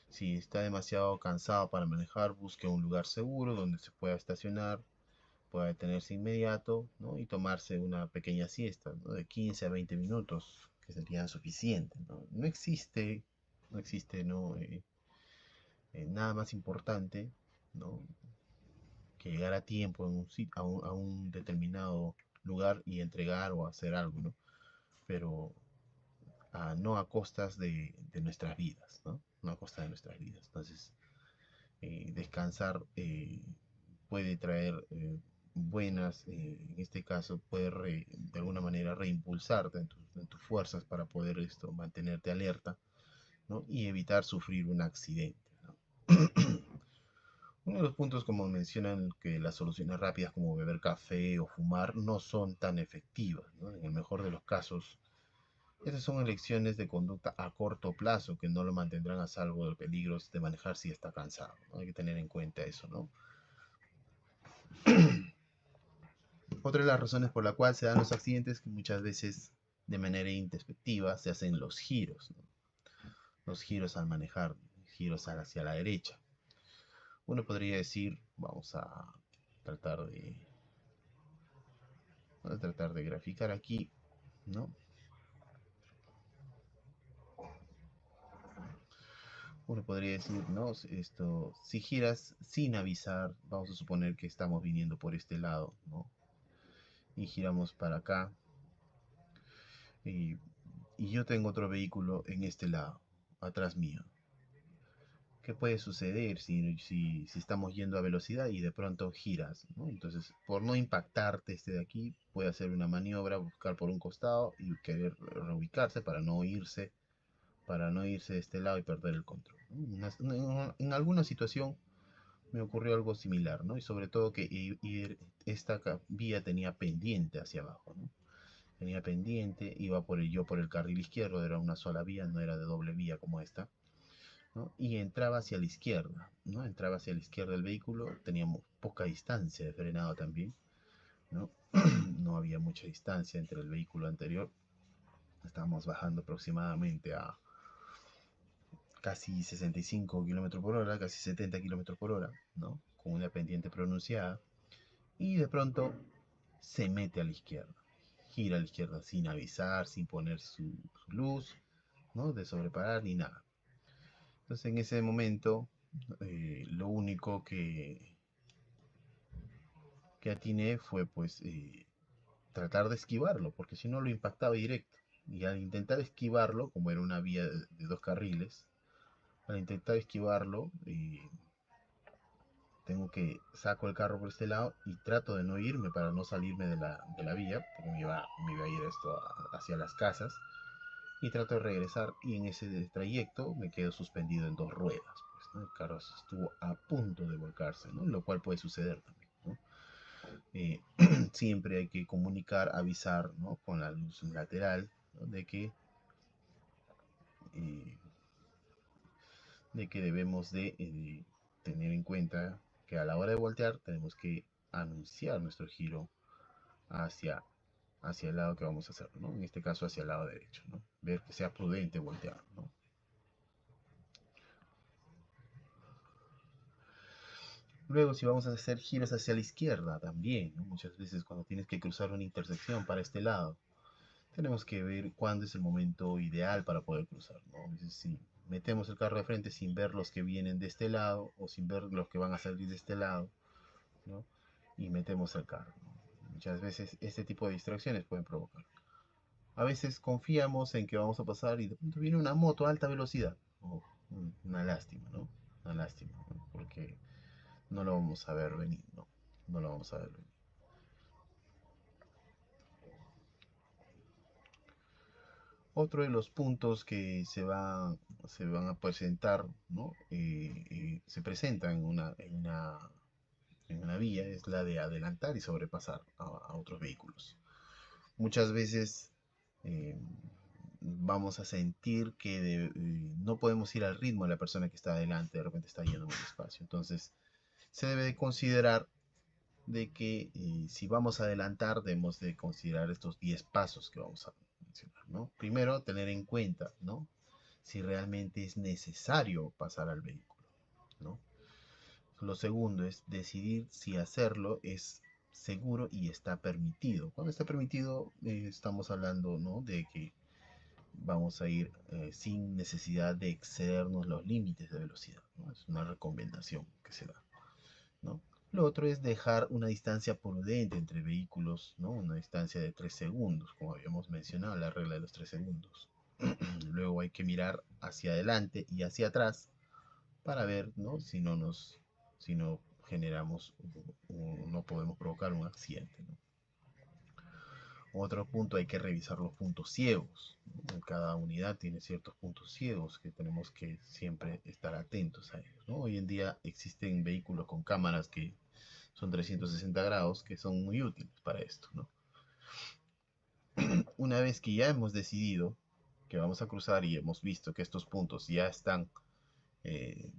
[SPEAKER 1] Si está demasiado cansado para manejar, busque un lugar seguro donde se pueda estacionar, pueda detenerse inmediato, ¿no? Y tomarse una pequeña siesta, ¿no? De 15 a 20 minutos, que serían suficientes, ¿no? No existe, ¿no? Nada más importante, ¿no? Que llegar a tiempo en a un determinado lugar y entregar o hacer algo, ¿no? Pero no a costas de nuestras vidas, ¿no? No a costa de nuestras vidas. Entonces, descansar puede traer buenas, en este caso, puede de alguna manera reimpulsarte en tus fuerzas para poder mantenerte alerta, ¿no? Y evitar sufrir un accidente, ¿no? Uno de los puntos, como mencionan, que las soluciones rápidas como beber café o fumar no son tan efectivas, ¿no? En el mejor de los casos, esas son elecciones de conducta a corto plazo que no lo mantendrán a salvo de peligros de manejar si está cansado, ¿no? Hay que tener en cuenta eso, ¿no? Otra de las razones por la cual se dan los accidentes es que muchas veces de manera introspectiva se hacen los giros, ¿no? Los giros al manejar, giros hacia la derecha. Uno podría decir, tratar de, vamos a tratar de graficar aquí, ¿no? Uno podría decir, ¿no? Si giras sin avisar, vamos a suponer que estamos viniendo por este lado, ¿no? Y giramos para acá, y, y yo tengo otro vehículo en este lado, atrás mío. ¿Qué puede suceder si estamos yendo a velocidad y de pronto giras, ¿no? Entonces, por no impactarte este de aquí, puede hacer una maniobra, buscar por un costado y querer reubicarse para no irse de este lado y perder el control, ¿no? En alguna situación me ocurrió algo similar, ¿no? Y sobre todo que esta vía tenía pendiente hacia abajo, ¿no? Tenía pendiente, iba yo por el carril izquierdo, era una sola vía, no era de doble vía como esta, ¿no? Y entraba hacia la izquierda, ¿no? Entraba hacia la izquierda del vehículo, teníamos poca distancia de frenado también, ¿no? No había mucha distancia entre el vehículo anterior, estábamos bajando aproximadamente a casi 65 kilómetros por hora, casi 70 kilómetros por hora, ¿no? Con una pendiente pronunciada, y de pronto se mete a la izquierda, gira a la izquierda sin avisar, sin poner su luz, ¿no? De sobreparar ni nada. Entonces en ese momento, lo único que atiné fue pues tratar de esquivarlo, porque si no lo impactaba directo. Y al intentar esquivarlo, como era una vía de dos carriles, al intentar esquivarlo, tengo que saco el carro por este lado y trato de no irme para no salirme de la vía, porque me iba a ir hacia las casas, y trato de regresar y en ese trayecto me quedo suspendido en dos ruedas, pues, ¿no? El carro estuvo a punto de volcarse, ¿no? Lo cual puede suceder también, ¿no? Eh, Siempre hay que comunicar, avisar, ¿no? Con la luz lateral, ¿no? Eh, de que debemos de tener en cuenta que a la hora de voltear tenemos que anunciar nuestro giro hacia, hacia el lado que vamos a hacer, ¿no? En este caso hacia el lado derecho, ¿no? Ver que sea prudente voltear, ¿no? Luego, si vamos a hacer giros hacia la izquierda también, ¿no? Muchas veces cuando tienes que cruzar una intersección para este lado, tenemos que ver cuándo es el momento ideal para poder cruzar, ¿no? A veces si metemos el carro de frente sin ver los que vienen de este lado o sin ver los que van a salir de este lado, ¿no? Y metemos el carro, ¿no? Muchas veces este tipo de distracciones pueden provocar. A veces confiamos en que vamos a pasar y de pronto viene una moto a alta velocidad. Oh, una lástima, ¿no? Una lástima, ¿no? Porque no lo vamos a ver venir, ¿no? No lo vamos a ver venir. Otro de los puntos que se van a presentar, ¿no? Se presenta en una vía es la de adelantar y sobrepasar a otros vehículos. Muchas veces eh, vamos a sentir que no podemos ir al ritmo de la persona que está adelante, de repente está yendo muy despacio. Entonces, se debe de considerar de que si vamos a adelantar, debemos de considerar estos 10 pasos que vamos a mencionar, ¿no? Primero, tener en cuenta, ¿no? Si realmente es necesario pasar al vehículo, ¿no? Lo segundo es decidir si hacerlo es seguro y está permitido. Cuando está permitido, estamos hablando, ¿no?, de que vamos a ir sin necesidad de excedernos los límites de velocidad, ¿no? Es una recomendación que se da, ¿no? Lo otro es dejar una distancia prudente entre vehículos, ¿no? Una distancia de 3 segundos, como habíamos mencionado, la regla de los 3 segundos. Luego hay que mirar hacia adelante y hacia atrás para ver, ¿no?, si no generamos no podemos provocar un accidente, ¿no? Otro punto, hay que revisar los puntos ciegos, ¿no? Cada unidad tiene ciertos puntos ciegos que tenemos que siempre estar atentos a ellos, ¿no? Hoy en día existen vehículos con cámaras que son 360 grados que son muy útiles para esto, ¿no? Una vez que ya hemos decidido que vamos a cruzar y hemos visto que estos puntos ya están eh,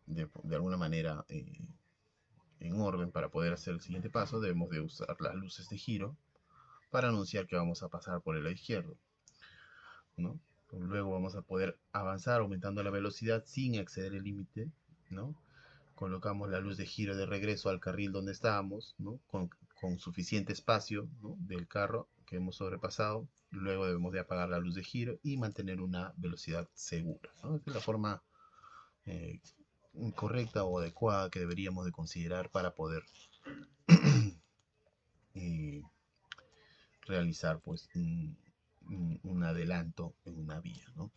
[SPEAKER 1] de alguna manera en orden para poder hacer el siguiente paso, debemos de usar las luces de giro para anunciar que vamos a pasar por el lado izquierdo, ¿no? Luego vamos a poder avanzar aumentando la velocidad sin exceder el límite, ¿no? Colocamos la luz de giro de regreso al carril donde estábamos, ¿no?, con suficiente espacio, ¿no?, del carro que hemos sobrepasado. Luego debemos de apagar la luz de giro y mantener una velocidad segura, ¿no? Esta es la forma eh, correcta o adecuada que deberíamos de considerar para poder eh, realizar pues un adelanto en una vía, ¿no?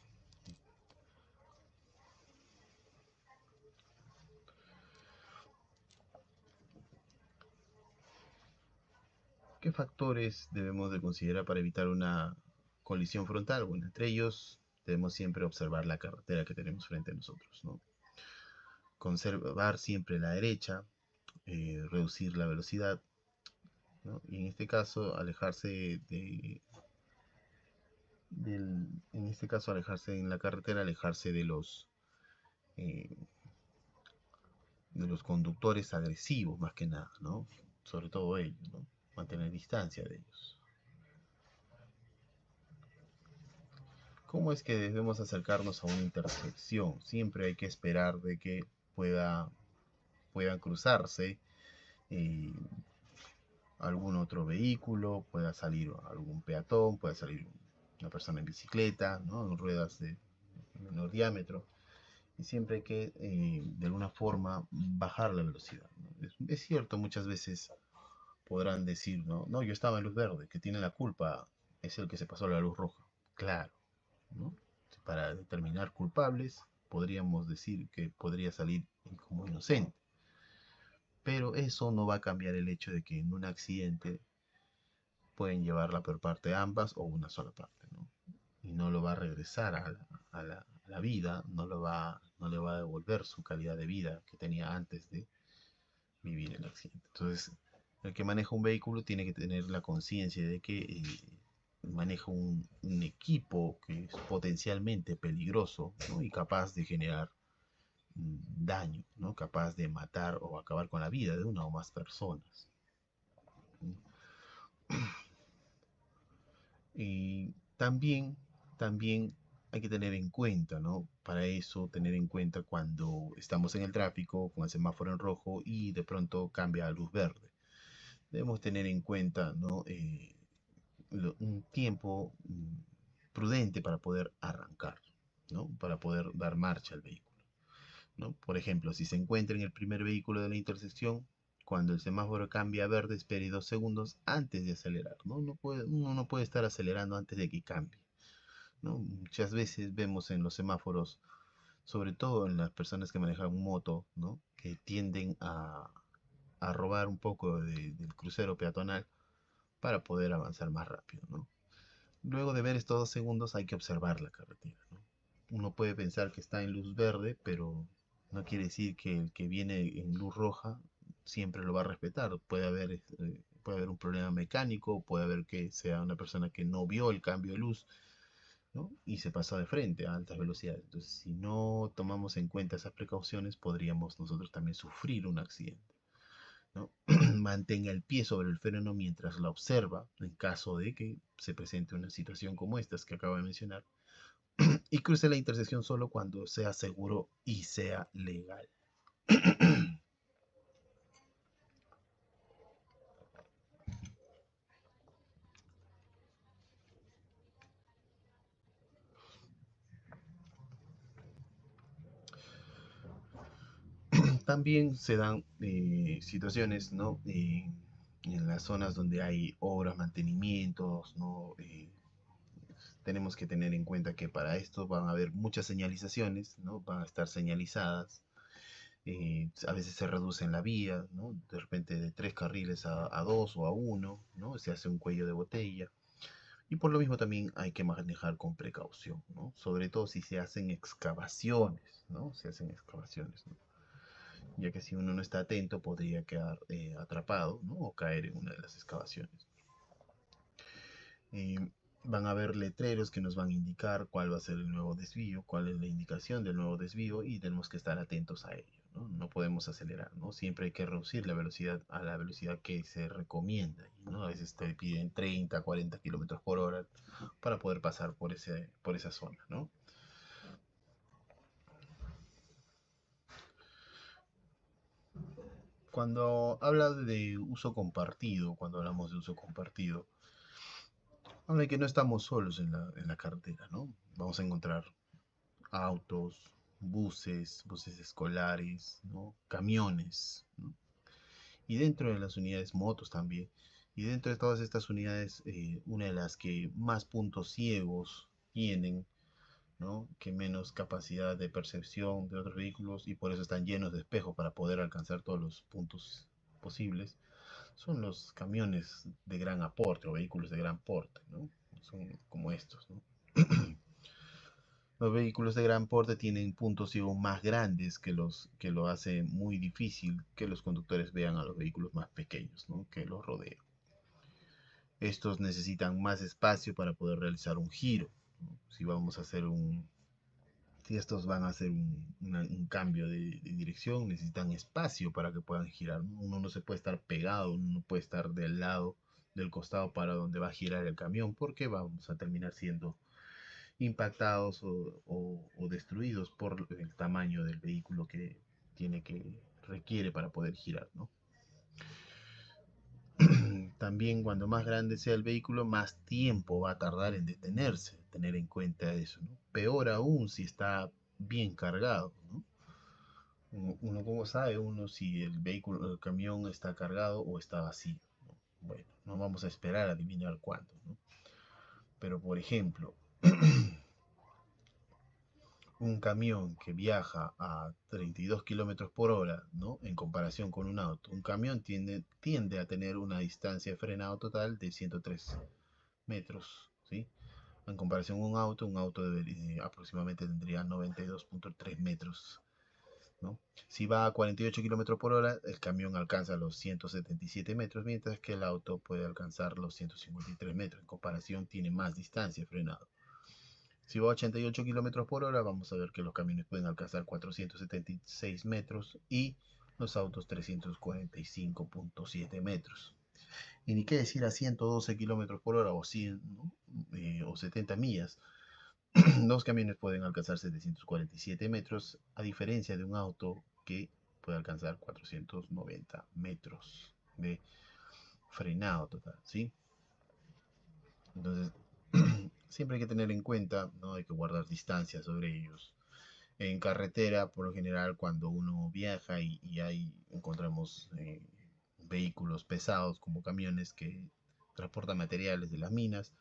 [SPEAKER 1] ¿Qué factores debemos de considerar para evitar una colisión frontal? Bueno, entre ellos debemos siempre observar la carretera que tenemos frente a nosotros, ¿no? Conservar siempre la derecha, reducir la velocidad, ¿no? Y en este caso alejarse en este caso alejarse en la carretera, alejarse eh, de los conductores agresivos más que nada, ¿no? Sobre todo ellos, ¿no? Mantener distancia de ellos. ¿Cómo es que debemos acercarnos a una intersección? Siempre hay que esperar de que puedan cruzarse eh, algún otro vehículo, pueda salir algún peatón, pueda salir una persona en bicicleta, ¿no?, en ruedas de menor diámetro. Y siempre hay que, de alguna forma, bajar la velocidad, ¿no? Es cierto, muchas veces podrán decir, ¿no? No, yo estaba en luz verde, que tiene la culpa es el que se pasó a la luz roja. Claro, ¿no? Para determinar culpables, podríamos decir que podría salir como inocente. Pero eso no va a cambiar el hecho de que en un accidente pueden llevar la peor parte de ambas o una sola parte, ¿no? Y no lo va a regresar a la vida, no le va a devolver su calidad de vida que tenía antes de vivir el accidente. Entonces, el que maneja un vehículo tiene que tener la conciencia de que maneja un equipo que es potencialmente peligroso, ¿no?, y capaz de generar daño, ¿no?, capaz de matar o acabar con la vida de una o más personas. Y también hay que tener en cuenta, ¿no? Para eso, tener en cuenta cuando estamos en el tráfico con el semáforo en rojo y de pronto cambia a luz verde. Debemos tener en cuenta, ¿no?, un tiempo prudente para poder arrancar, ¿no? Para poder dar marcha al vehículo, ¿no? Por ejemplo, si se encuentra en el primer vehículo de la intersección, cuando el semáforo cambia a verde, espere 2 segundos antes de acelerar, ¿no? Uno no puede estar acelerando antes de que cambie, ¿no? Muchas veces vemos en los semáforos, sobre todo en las personas que manejan moto, ¿no?, que tienden a robar un poco del crucero peatonal para poder avanzar más rápido, ¿no? Luego de ver estos 2 segundos hay que observar la carretera, ¿no? Uno puede pensar que está en luz verde, pero no quiere decir que el que viene en luz roja siempre lo va a respetar. Puede haber un problema mecánico, puede haber que sea una persona que no vio el cambio de luz, ¿no?, y se pasó de frente a altas velocidades. Entonces, si no tomamos en cuenta esas precauciones, podríamos nosotros también sufrir un accidente, ¿no? Mantenga el pie sobre el freno mientras la observa, en caso de que se presente una situación como estas que acabo de mencionar, y cruce la intersección solo cuando sea seguro y sea legal. También se dan situaciones, ¿no? En las zonas donde hay obras, mantenimientos, ¿no? Tenemos que tener en cuenta que para esto van a haber muchas señalizaciones, ¿no? Van a estar señalizadas. A veces se reduce en la vía, ¿no? De repente de 3 carriles a 2 o a uno, ¿no? Se hace un cuello de botella. Y por lo mismo también hay que manejar con precaución, ¿no? Sobre todo si se hacen excavaciones, ¿no? Se hacen excavaciones, ¿no? Ya que si uno no está atento podría quedar atrapado, ¿no? O caer en una de las excavaciones. Eh, Van a haber letreros que nos van a indicar cuál va a ser el nuevo desvío, cuál es la indicación del nuevo desvío y tenemos que estar atentos a ello, ¿no? No podemos acelerar, ¿no? Siempre hay que reducir la velocidad a la velocidad que se recomienda, ¿no? A veces te piden 30, 40 kilómetros por hora para poder pasar por esa zona, ¿no? Cuando habla de uso compartido, cuando hablamos de uso compartido, habla de que no estamos solos en la carretera, ¿no? Vamos a encontrar autos, buses escolares, ¿no? Camiones, ¿no? Y dentro de las unidades, motos también. Y dentro de todas estas unidades, una de las que más puntos ciegos tienen, ¿no? Que menos capacidad de percepción de otros vehículos y por eso están llenos de espejos para poder alcanzar todos los puntos posibles, son los camiones de gran aporte o vehículos de gran porte, ¿no? Son como estos, ¿no? Los vehículos de gran porte tienen puntos ciegos más grandes que lo hace muy difícil que los conductores vean a los vehículos más pequeños, ¿no? Que los rodean. Estos necesitan más espacio para poder realizar un giro, ¿no? Si estos van a hacer un cambio de dirección, necesitan espacio para que puedan girar, ¿no? Uno no se puede estar pegado, uno no puede estar del lado, del costado para donde va a girar el camión, porque vamos a terminar siendo impactados o destruidos por el tamaño del vehículo que requiere para poder girar, ¿no? También cuando más grande sea el vehículo, más tiempo va a tardar en detenerse, tener en cuenta eso, ¿no? Peor aún si está bien cargado, ¿no? Uno cómo sabe uno si el vehículo, el camión está cargado o está vacío, ¿no? Bueno, no vamos a esperar a adivinar cuándo, ¿no? Pero por ejemplo, un camión que viaja a 32 kilómetros por hora, ¿no? En comparación con un auto. Un camión tiende a tener una distancia de frenado total de 103 metros, ¿sí? En comparación con un auto aproximadamente tendría 92.3 metros, ¿no? Si va a 48 kilómetros por hora, el camión alcanza los 177 metros, mientras que el auto puede alcanzar los 153 metros. En comparación, tiene más distancia de frenado. Si va a 88 kilómetros por hora, vamos a ver que los camiones pueden alcanzar 476 metros y los autos 345.7 metros. Y ni qué decir a 112 kilómetros por hora o 100, ¿no? O 70 millas. Los camiones pueden alcanzar 747 metros, a diferencia de un auto que puede alcanzar 490 metros de frenado total, ¿sí? Entonces, siempre hay que tener en cuenta, ¿no? Hay que guardar distancia sobre ellos. En carretera, por lo general, cuando uno viaja encontramos vehículos pesados como camiones que transportan materiales de las minas,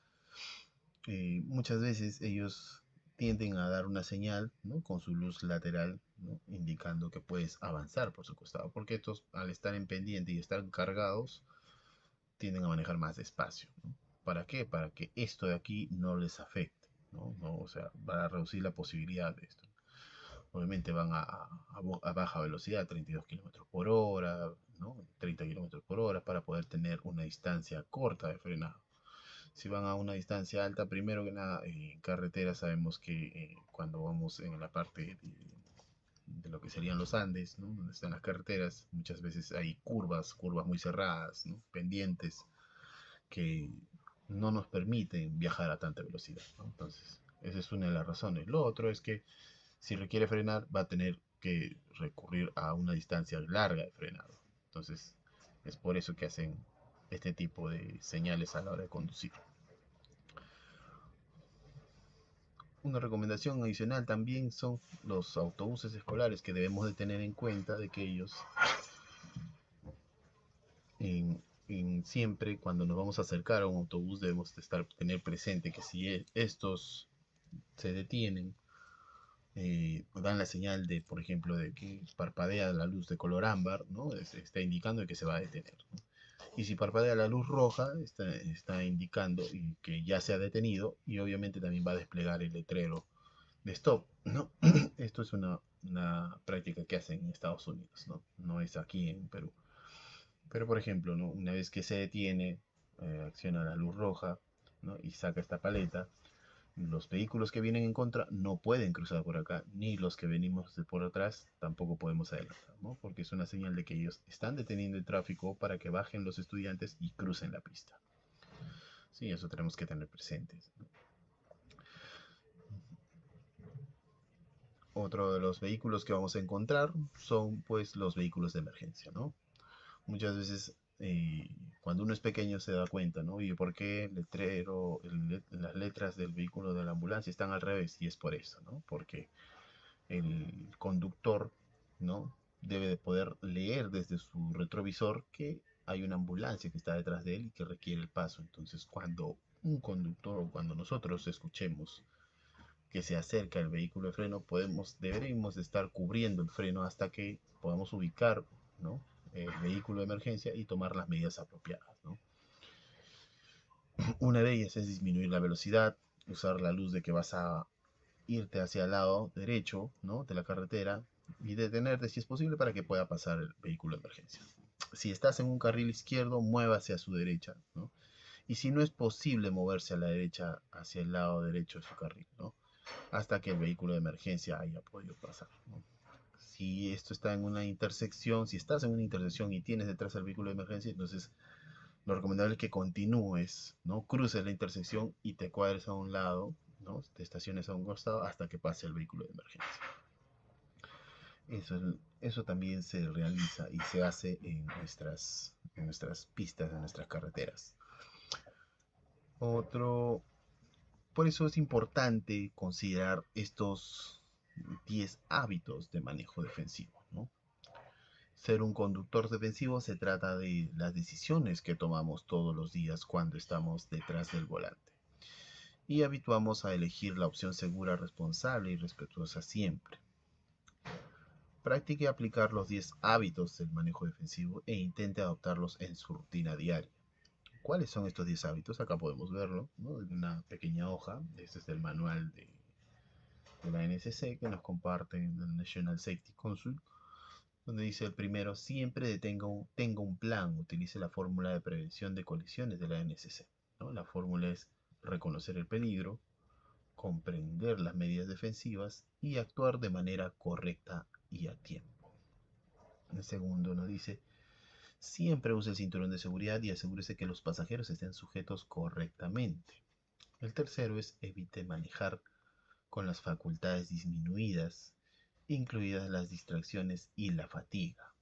[SPEAKER 1] muchas veces ellos tienden a dar una señal, ¿no? Con su luz lateral, ¿no? Indicando que puedes avanzar por su costado, porque estos, al estar en pendiente y estar cargados, tienden a manejar más despacio, ¿no? ¿Para qué? Para que esto de aquí no les afecte, ¿no? O sea, va a reducir la posibilidad de esto. Obviamente van a baja velocidad, 32 kilómetros por hora, ¿no? 30 kilómetros por hora, para poder tener una distancia corta de frenado. Si van a una distancia alta, primero que nada, en carretera sabemos que cuando vamos en la parte de lo que serían los Andes, ¿no? Donde están las carreteras, muchas veces hay curvas muy cerradas, ¿no? Pendientes, que no nos permiten viajar a tanta velocidad, ¿no? Entonces, esa es una de las razones. Lo otro es que si requiere frenar, va a tener que recurrir a una distancia larga de frenado. Entonces, es por eso que hacen este tipo de señales a la hora de conducir. Una recomendación adicional también son los autobuses escolares, que debemos de tener en cuenta de que ellos siempre cuando nos vamos a acercar a un autobús debemos de tener presente que si estos se detienen, dan la señal de, por ejemplo, de que parpadea la luz de color ámbar, ¿no? Está indicando que se va a detener, ¿no? Y si parpadea la luz roja, está indicando que ya se ha detenido, y obviamente también va a desplegar el letrero de stop, ¿no? Esto es una práctica que hacen en Estados Unidos, ¿no? No es aquí en Perú. Pero, por ejemplo, ¿no? Una vez que se detiene, acciona la luz roja, ¿no? Y saca esta paleta, los vehículos que vienen en contra no pueden cruzar por acá, ni los que venimos de por atrás tampoco podemos adelantar, ¿no? Porque es una señal de que ellos están deteniendo el tráfico para que bajen los estudiantes y crucen la pista. Sí, eso tenemos que tener presentes, ¿no? Otro de los vehículos que vamos a encontrar son pues los vehículos de emergencia, ¿no? Muchas veces cuando uno es pequeño se da cuenta, ¿no? ¿Y por qué el letrero, las letras del vehículo de la ambulancia están al revés? Y es por eso, ¿no? Porque el conductor, ¿no? Debe de poder leer desde su retrovisor que hay una ambulancia que está detrás de él y que requiere el paso. Entonces, cuando un conductor o cuando nosotros escuchemos que se acerca el vehículo de freno, deberemos de estar cubriendo el freno hasta que podamos ubicar, ¿no? El vehículo de emergencia y tomar las medidas apropiadas, ¿no? Una de ellas es disminuir la velocidad, usar la luz de que vas a irte hacia el lado derecho, ¿no? De la carretera y detenerte si es posible para que pueda pasar el vehículo de emergencia. Si estás en un carril izquierdo, muévase a su derecha, ¿no? Y si no es posible moverse a la derecha, hacia el lado derecho de su carril, ¿no? Hasta que el vehículo de emergencia haya podido pasar, ¿no? Si esto está en una intersección, si estás en una intersección y tienes detrás el vehículo de emergencia, entonces lo recomendable es que continúes, ¿no? Cruces la intersección y te cuadres a un lado, ¿no? Te estaciones a un costado hasta que pase el vehículo de emergencia. Eso también se realiza y se hace en nuestras pistas, en nuestras carreteras. Otro, por eso es importante considerar estos 10 hábitos de manejo defensivo, ¿no? Ser un conductor defensivo se trata de las decisiones que tomamos todos los días cuando estamos detrás del volante. Y habituamos a elegir la opción segura, responsable y respetuosa siempre. Practique aplicar los 10 hábitos del manejo defensivo e intente adoptarlos en su rutina diaria. ¿Cuáles son estos 10 hábitos? Acá podemos verlo, ¿no? En una pequeña hoja. Este es el manual de la NSC que nos comparte el National Safety Council, donde dice el primero: siempre tenga un plan, utilice la fórmula de prevención de colisiones de la NSC, ¿no? La fórmula es reconocer el peligro, comprender las medidas defensivas y actuar de manera correcta y a tiempo. El segundo nos dice: siempre use el cinturón de seguridad y asegúrese que los pasajeros estén sujetos correctamente. El tercero es: evite manejar con las facultades disminuidas, incluidas las distracciones y la fatiga.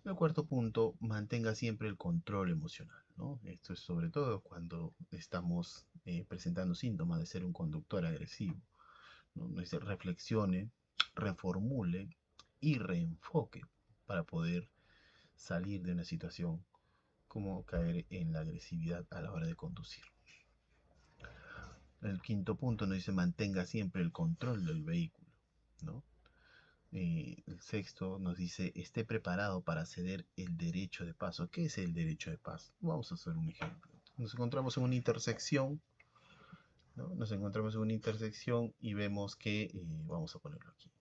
[SPEAKER 1] El cuarto punto: mantenga siempre el control emocional, ¿no? Esto es sobre todo cuando estamos presentando síntomas de ser un conductor agresivo, ¿no? Dice: reflexione, reformule y reenfoque para poder salir de una situación como caer en la agresividad a la hora de conducir. El quinto punto nos dice: mantenga siempre el control del vehículo, ¿no? El sexto nos dice: esté preparado para ceder el derecho de paso. ¿Qué es el derecho de paso? Vamos a hacer un ejemplo. Nos encontramos en una intersección, ¿no? Nos encontramos en una intersección y vemos que, vamos a ponerlo aquí.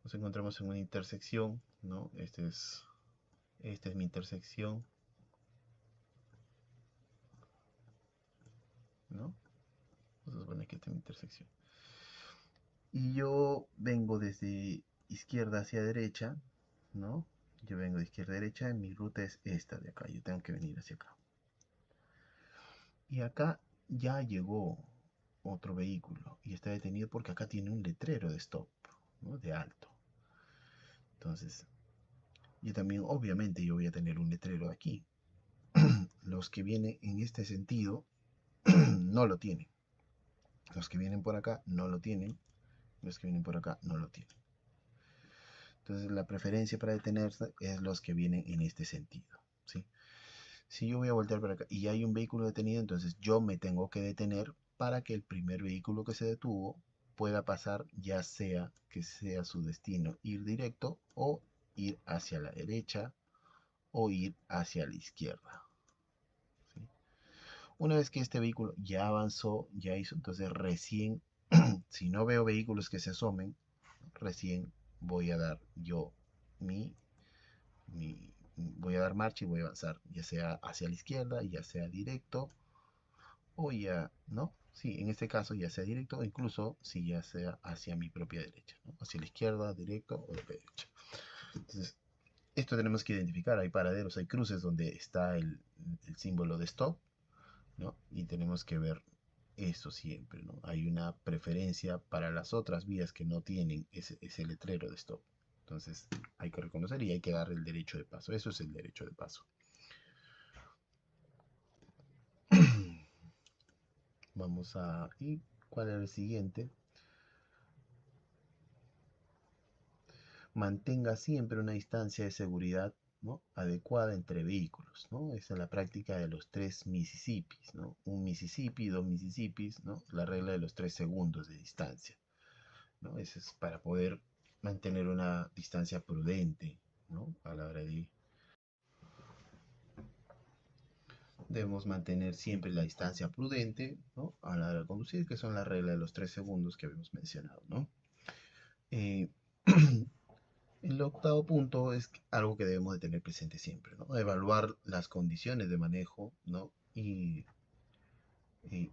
[SPEAKER 1] Nos encontramos en una intersección, ¿no? Esta es mi intersección, ¿no? Vamos a suponer que esta es mi intersección. Y yo vengo desde izquierda hacia derecha, ¿no? Yo vengo de izquierda a derecha y mi ruta es esta de acá. Yo tengo que venir hacia acá. Y acá ya llegó otro vehículo y está detenido porque acá tiene un letrero de stop, ¿no? De alto. Entonces, yo también, obviamente, yo voy a tener un letrero aquí. Los que vienen en este sentido no lo tienen. Los que vienen por acá no lo tienen. Los que vienen por acá no lo tienen. Entonces la preferencia para detenerse es los que vienen en este sentido, ¿sí? Si yo voy a voltear para acá y hay un vehículo detenido, entonces yo me tengo que detener para que el primer vehículo que se detuvo pueda pasar, ya sea que sea su destino ir directo o ir hacia la derecha o ir hacia la izquierda, ¿sí? Una vez que este vehículo ya avanzó, ya hizo, entonces recién, si no veo vehículos que se asomen, recién voy a dar yo mi, voy a dar marcha y voy a avanzar, ya sea hacia la izquierda, ya sea directo, o ya, ¿no? Sí, en este caso ya sea directo, o incluso si ya sea hacia mi propia derecha, ¿no? Hacia la izquierda, directo o de derecha. Entonces, esto tenemos que identificar, hay paraderos, hay cruces donde está el símbolo de stop, ¿no? Y tenemos que ver eso siempre, ¿no? Hay una preferencia para las otras vías que no tienen ese letrero de stop. Entonces hay que reconocer y hay que dar el derecho de paso. Eso es el derecho de paso. Vamos a... ¿Y cuál es el siguiente? Mantenga siempre una distancia de seguridad, ¿no?, adecuada entre vehículos, ¿no? Esa es la práctica de los 3 Mississippis, ¿no? Un Mississippi, 2 Mississippis, ¿no? La regla de los 3 segundos de distancia, ¿no? Eso es para poder mantener una distancia prudente, ¿no? A la hora de... Debemos mantener siempre la distancia prudente, ¿no?, a la hora de conducir, que son las reglas de los 3 segundos que habíamos mencionado, ¿no? Eh, el octavo punto es algo que debemos de tener presente siempre, ¿no? Evaluar las condiciones de manejo, ¿no? Y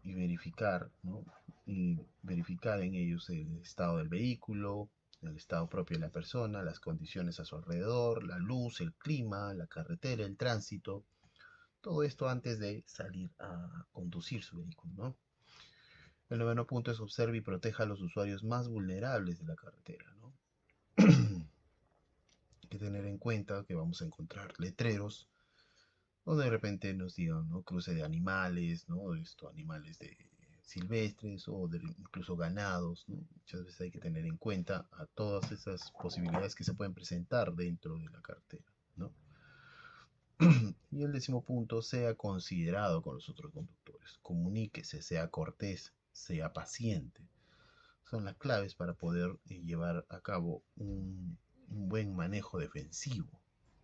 [SPEAKER 1] verificar, ¿no? Y verificar en ellos el estado del vehículo, el estado propio de la persona, las condiciones a su alrededor, la luz, el clima, la carretera, el tránsito, todo esto antes de salir a conducir su vehículo, ¿no? El noveno punto es observe y proteja a los usuarios más vulnerables de la carretera, ¿no? Hay que tener en cuenta que vamos a encontrar letreros o de repente nos digan, ¿no?, cruce de animales, ¿no? Esto, animales de silvestres o de incluso ganados, ¿no? Muchas veces hay que tener en cuenta a todas esas posibilidades que se pueden presentar dentro de la carretera, ¿no? Y el décimo punto, sea considerado con los otros conductores, comuníquese, sea cortés, sea paciente. Son las claves para poder llevar a cabo un buen manejo defensivo,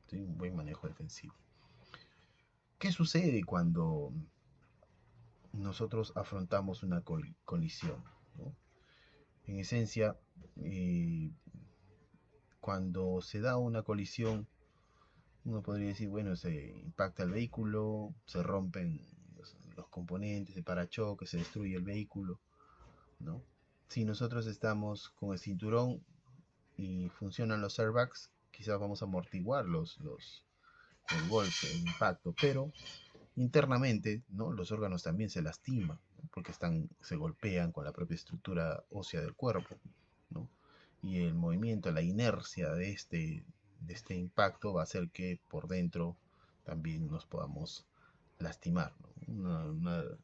[SPEAKER 1] ¿sí? Un buen manejo defensivo. ¿Qué sucede cuando nosotros afrontamos una colisión, ¿no? En esencia, eh, cuando se da una colisión, uno podría decir, bueno, se impacta el vehículo, se rompen los componentes, el parachoques, se destruye el vehículo, ¿no? Si nosotros estamos con el cinturón y funcionan los airbags, quizás vamos a amortiguar el golpe, el impacto, pero internamente, ¿no?, los órganos también se lastiman, ¿no?, porque se golpean con la propia estructura ósea del cuerpo, ¿no? Y el movimiento, la inercia de este impacto va a hacer que por dentro también nos podamos lastimar, ¿no?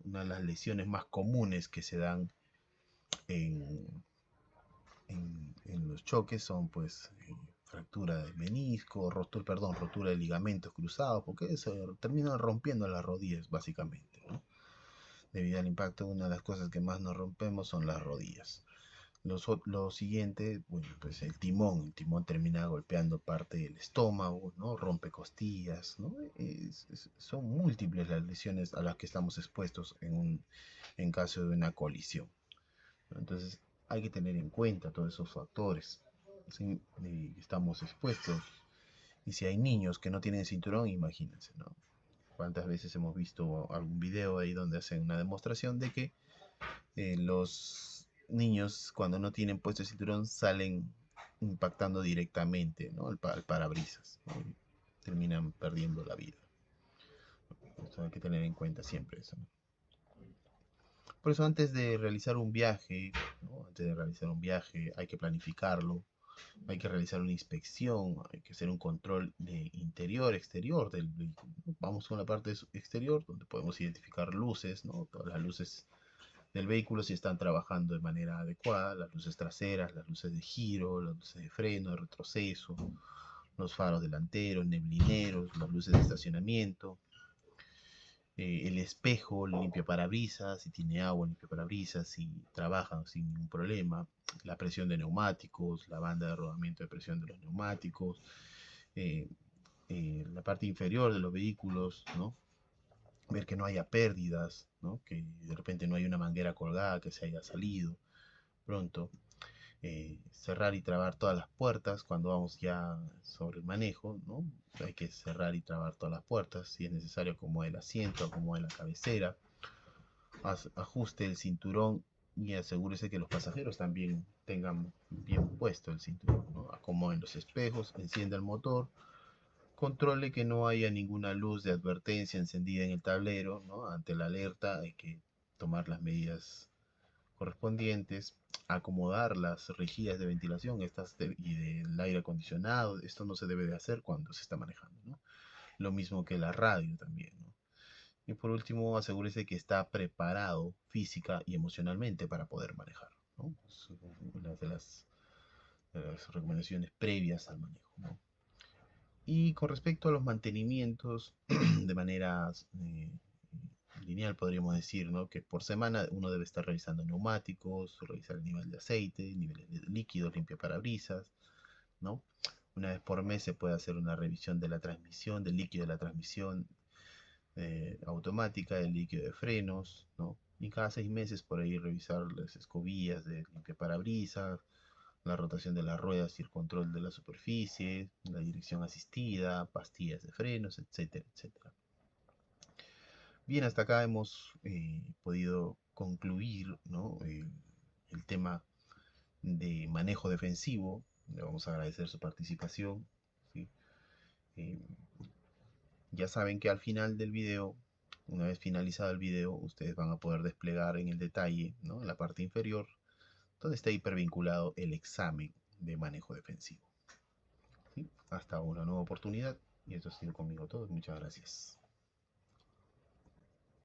[SPEAKER 1] Una de las lesiones más comunes que se dan en, en los choques son, pues, fractura de menisco, rotura de ligamentos cruzados, porque se terminan rompiendo las rodillas básicamente, ¿no? Debido al impacto, una de las cosas que más nos rompemos son las rodillas. Lo siguiente, bueno, pues el timón termina golpeando parte del estómago, ¿no? Rompe costillas, ¿no? Son múltiples las lesiones a las que estamos expuestos en caso de una colisión, ¿no? Entonces hay que tener en cuenta todos esos factores, ¿sí? Estamos expuestos. Y si hay niños que no tienen cinturón, imagínense, ¿no? ¿Cuántas veces hemos visto algún video ahí donde hacen una demostración de que los niños, cuando no tienen puesto el cinturón, salen impactando directamente, ¿no?, al parabrisas, ¿no? Y terminan perdiendo la vida. Eso hay que tener en cuenta siempre eso, ¿no? Por eso antes de realizar un viaje, ¿no?, antes de realizar un viaje hay que planificarlo, hay que realizar una inspección, hay que hacer un control de interior, exterior del vehículo, ¿no? Vamos con la parte exterior, donde podemos identificar luces, ¿no? Todas las luces del vehículo si están trabajando de manera adecuada, las luces traseras, las luces de giro, las luces de freno, de retroceso, los faros delanteros, neblineros, las luces de estacionamiento, el espejo, el limpiaparabrisas, si tiene agua, limpiaparabrisas, si trabajan sin ningún problema, la presión de neumáticos, la banda de rodamiento de presión de los neumáticos, eh, la parte inferior de los vehículos, ¿no? Ver que no haya pérdidas, ¿no? Que de repente no hay una manguera colgada que se haya salido pronto. Cerrar y trabar todas las puertas cuando vamos ya sobre el manejo, ¿no? Hay que cerrar y trabar todas las puertas, si es necesario, como el asiento, como la cabecera. Ajuste el cinturón y asegúrese que los pasajeros también tengan bien puesto el cinturón, ¿no? Acomoden los espejos, encienda el motor, controle que no haya ninguna luz de advertencia encendida en el tablero, ¿no? Ante la alerta hay que tomar las medidas correspondientes, acomodar las rejillas de ventilación y del aire acondicionado. Esto no se debe de hacer cuando se está manejando, ¿no? Lo mismo que la radio también, ¿no? Y por último, asegúrese que está preparado física y emocionalmente para poder manejar, ¿no? Es una de las recomendaciones previas al manejo, ¿no? Y con respecto a los mantenimientos, de manera lineal podríamos decir, ¿no? Que por semana uno debe estar revisando neumáticos, revisar el nivel de aceite, niveles de líquidos, limpia parabrisas, ¿no? Una vez por mes se puede hacer una revisión de la transmisión, del líquido de la transmisión automática, del líquido de frenos, ¿no? Y cada 6 meses por ahí revisar las escobillas de limpia parabrisas, la rotación de las ruedas y el control de la superficie, la dirección asistida, pastillas de frenos, etcétera, etcétera. Bien, hasta acá hemos podido concluir, ¿no? El tema de manejo defensivo. Le vamos a agradecer su participación, ¿sí? Eh, ya saben que al final del video, una vez finalizado el video, ustedes van a poder desplegar en el detalle, ¿no? En la parte inferior, donde está hipervinculado el examen de manejo defensivo. ¿Sí? Hasta una nueva oportunidad. Y esto ha sido conmigo todo. Muchas gracias.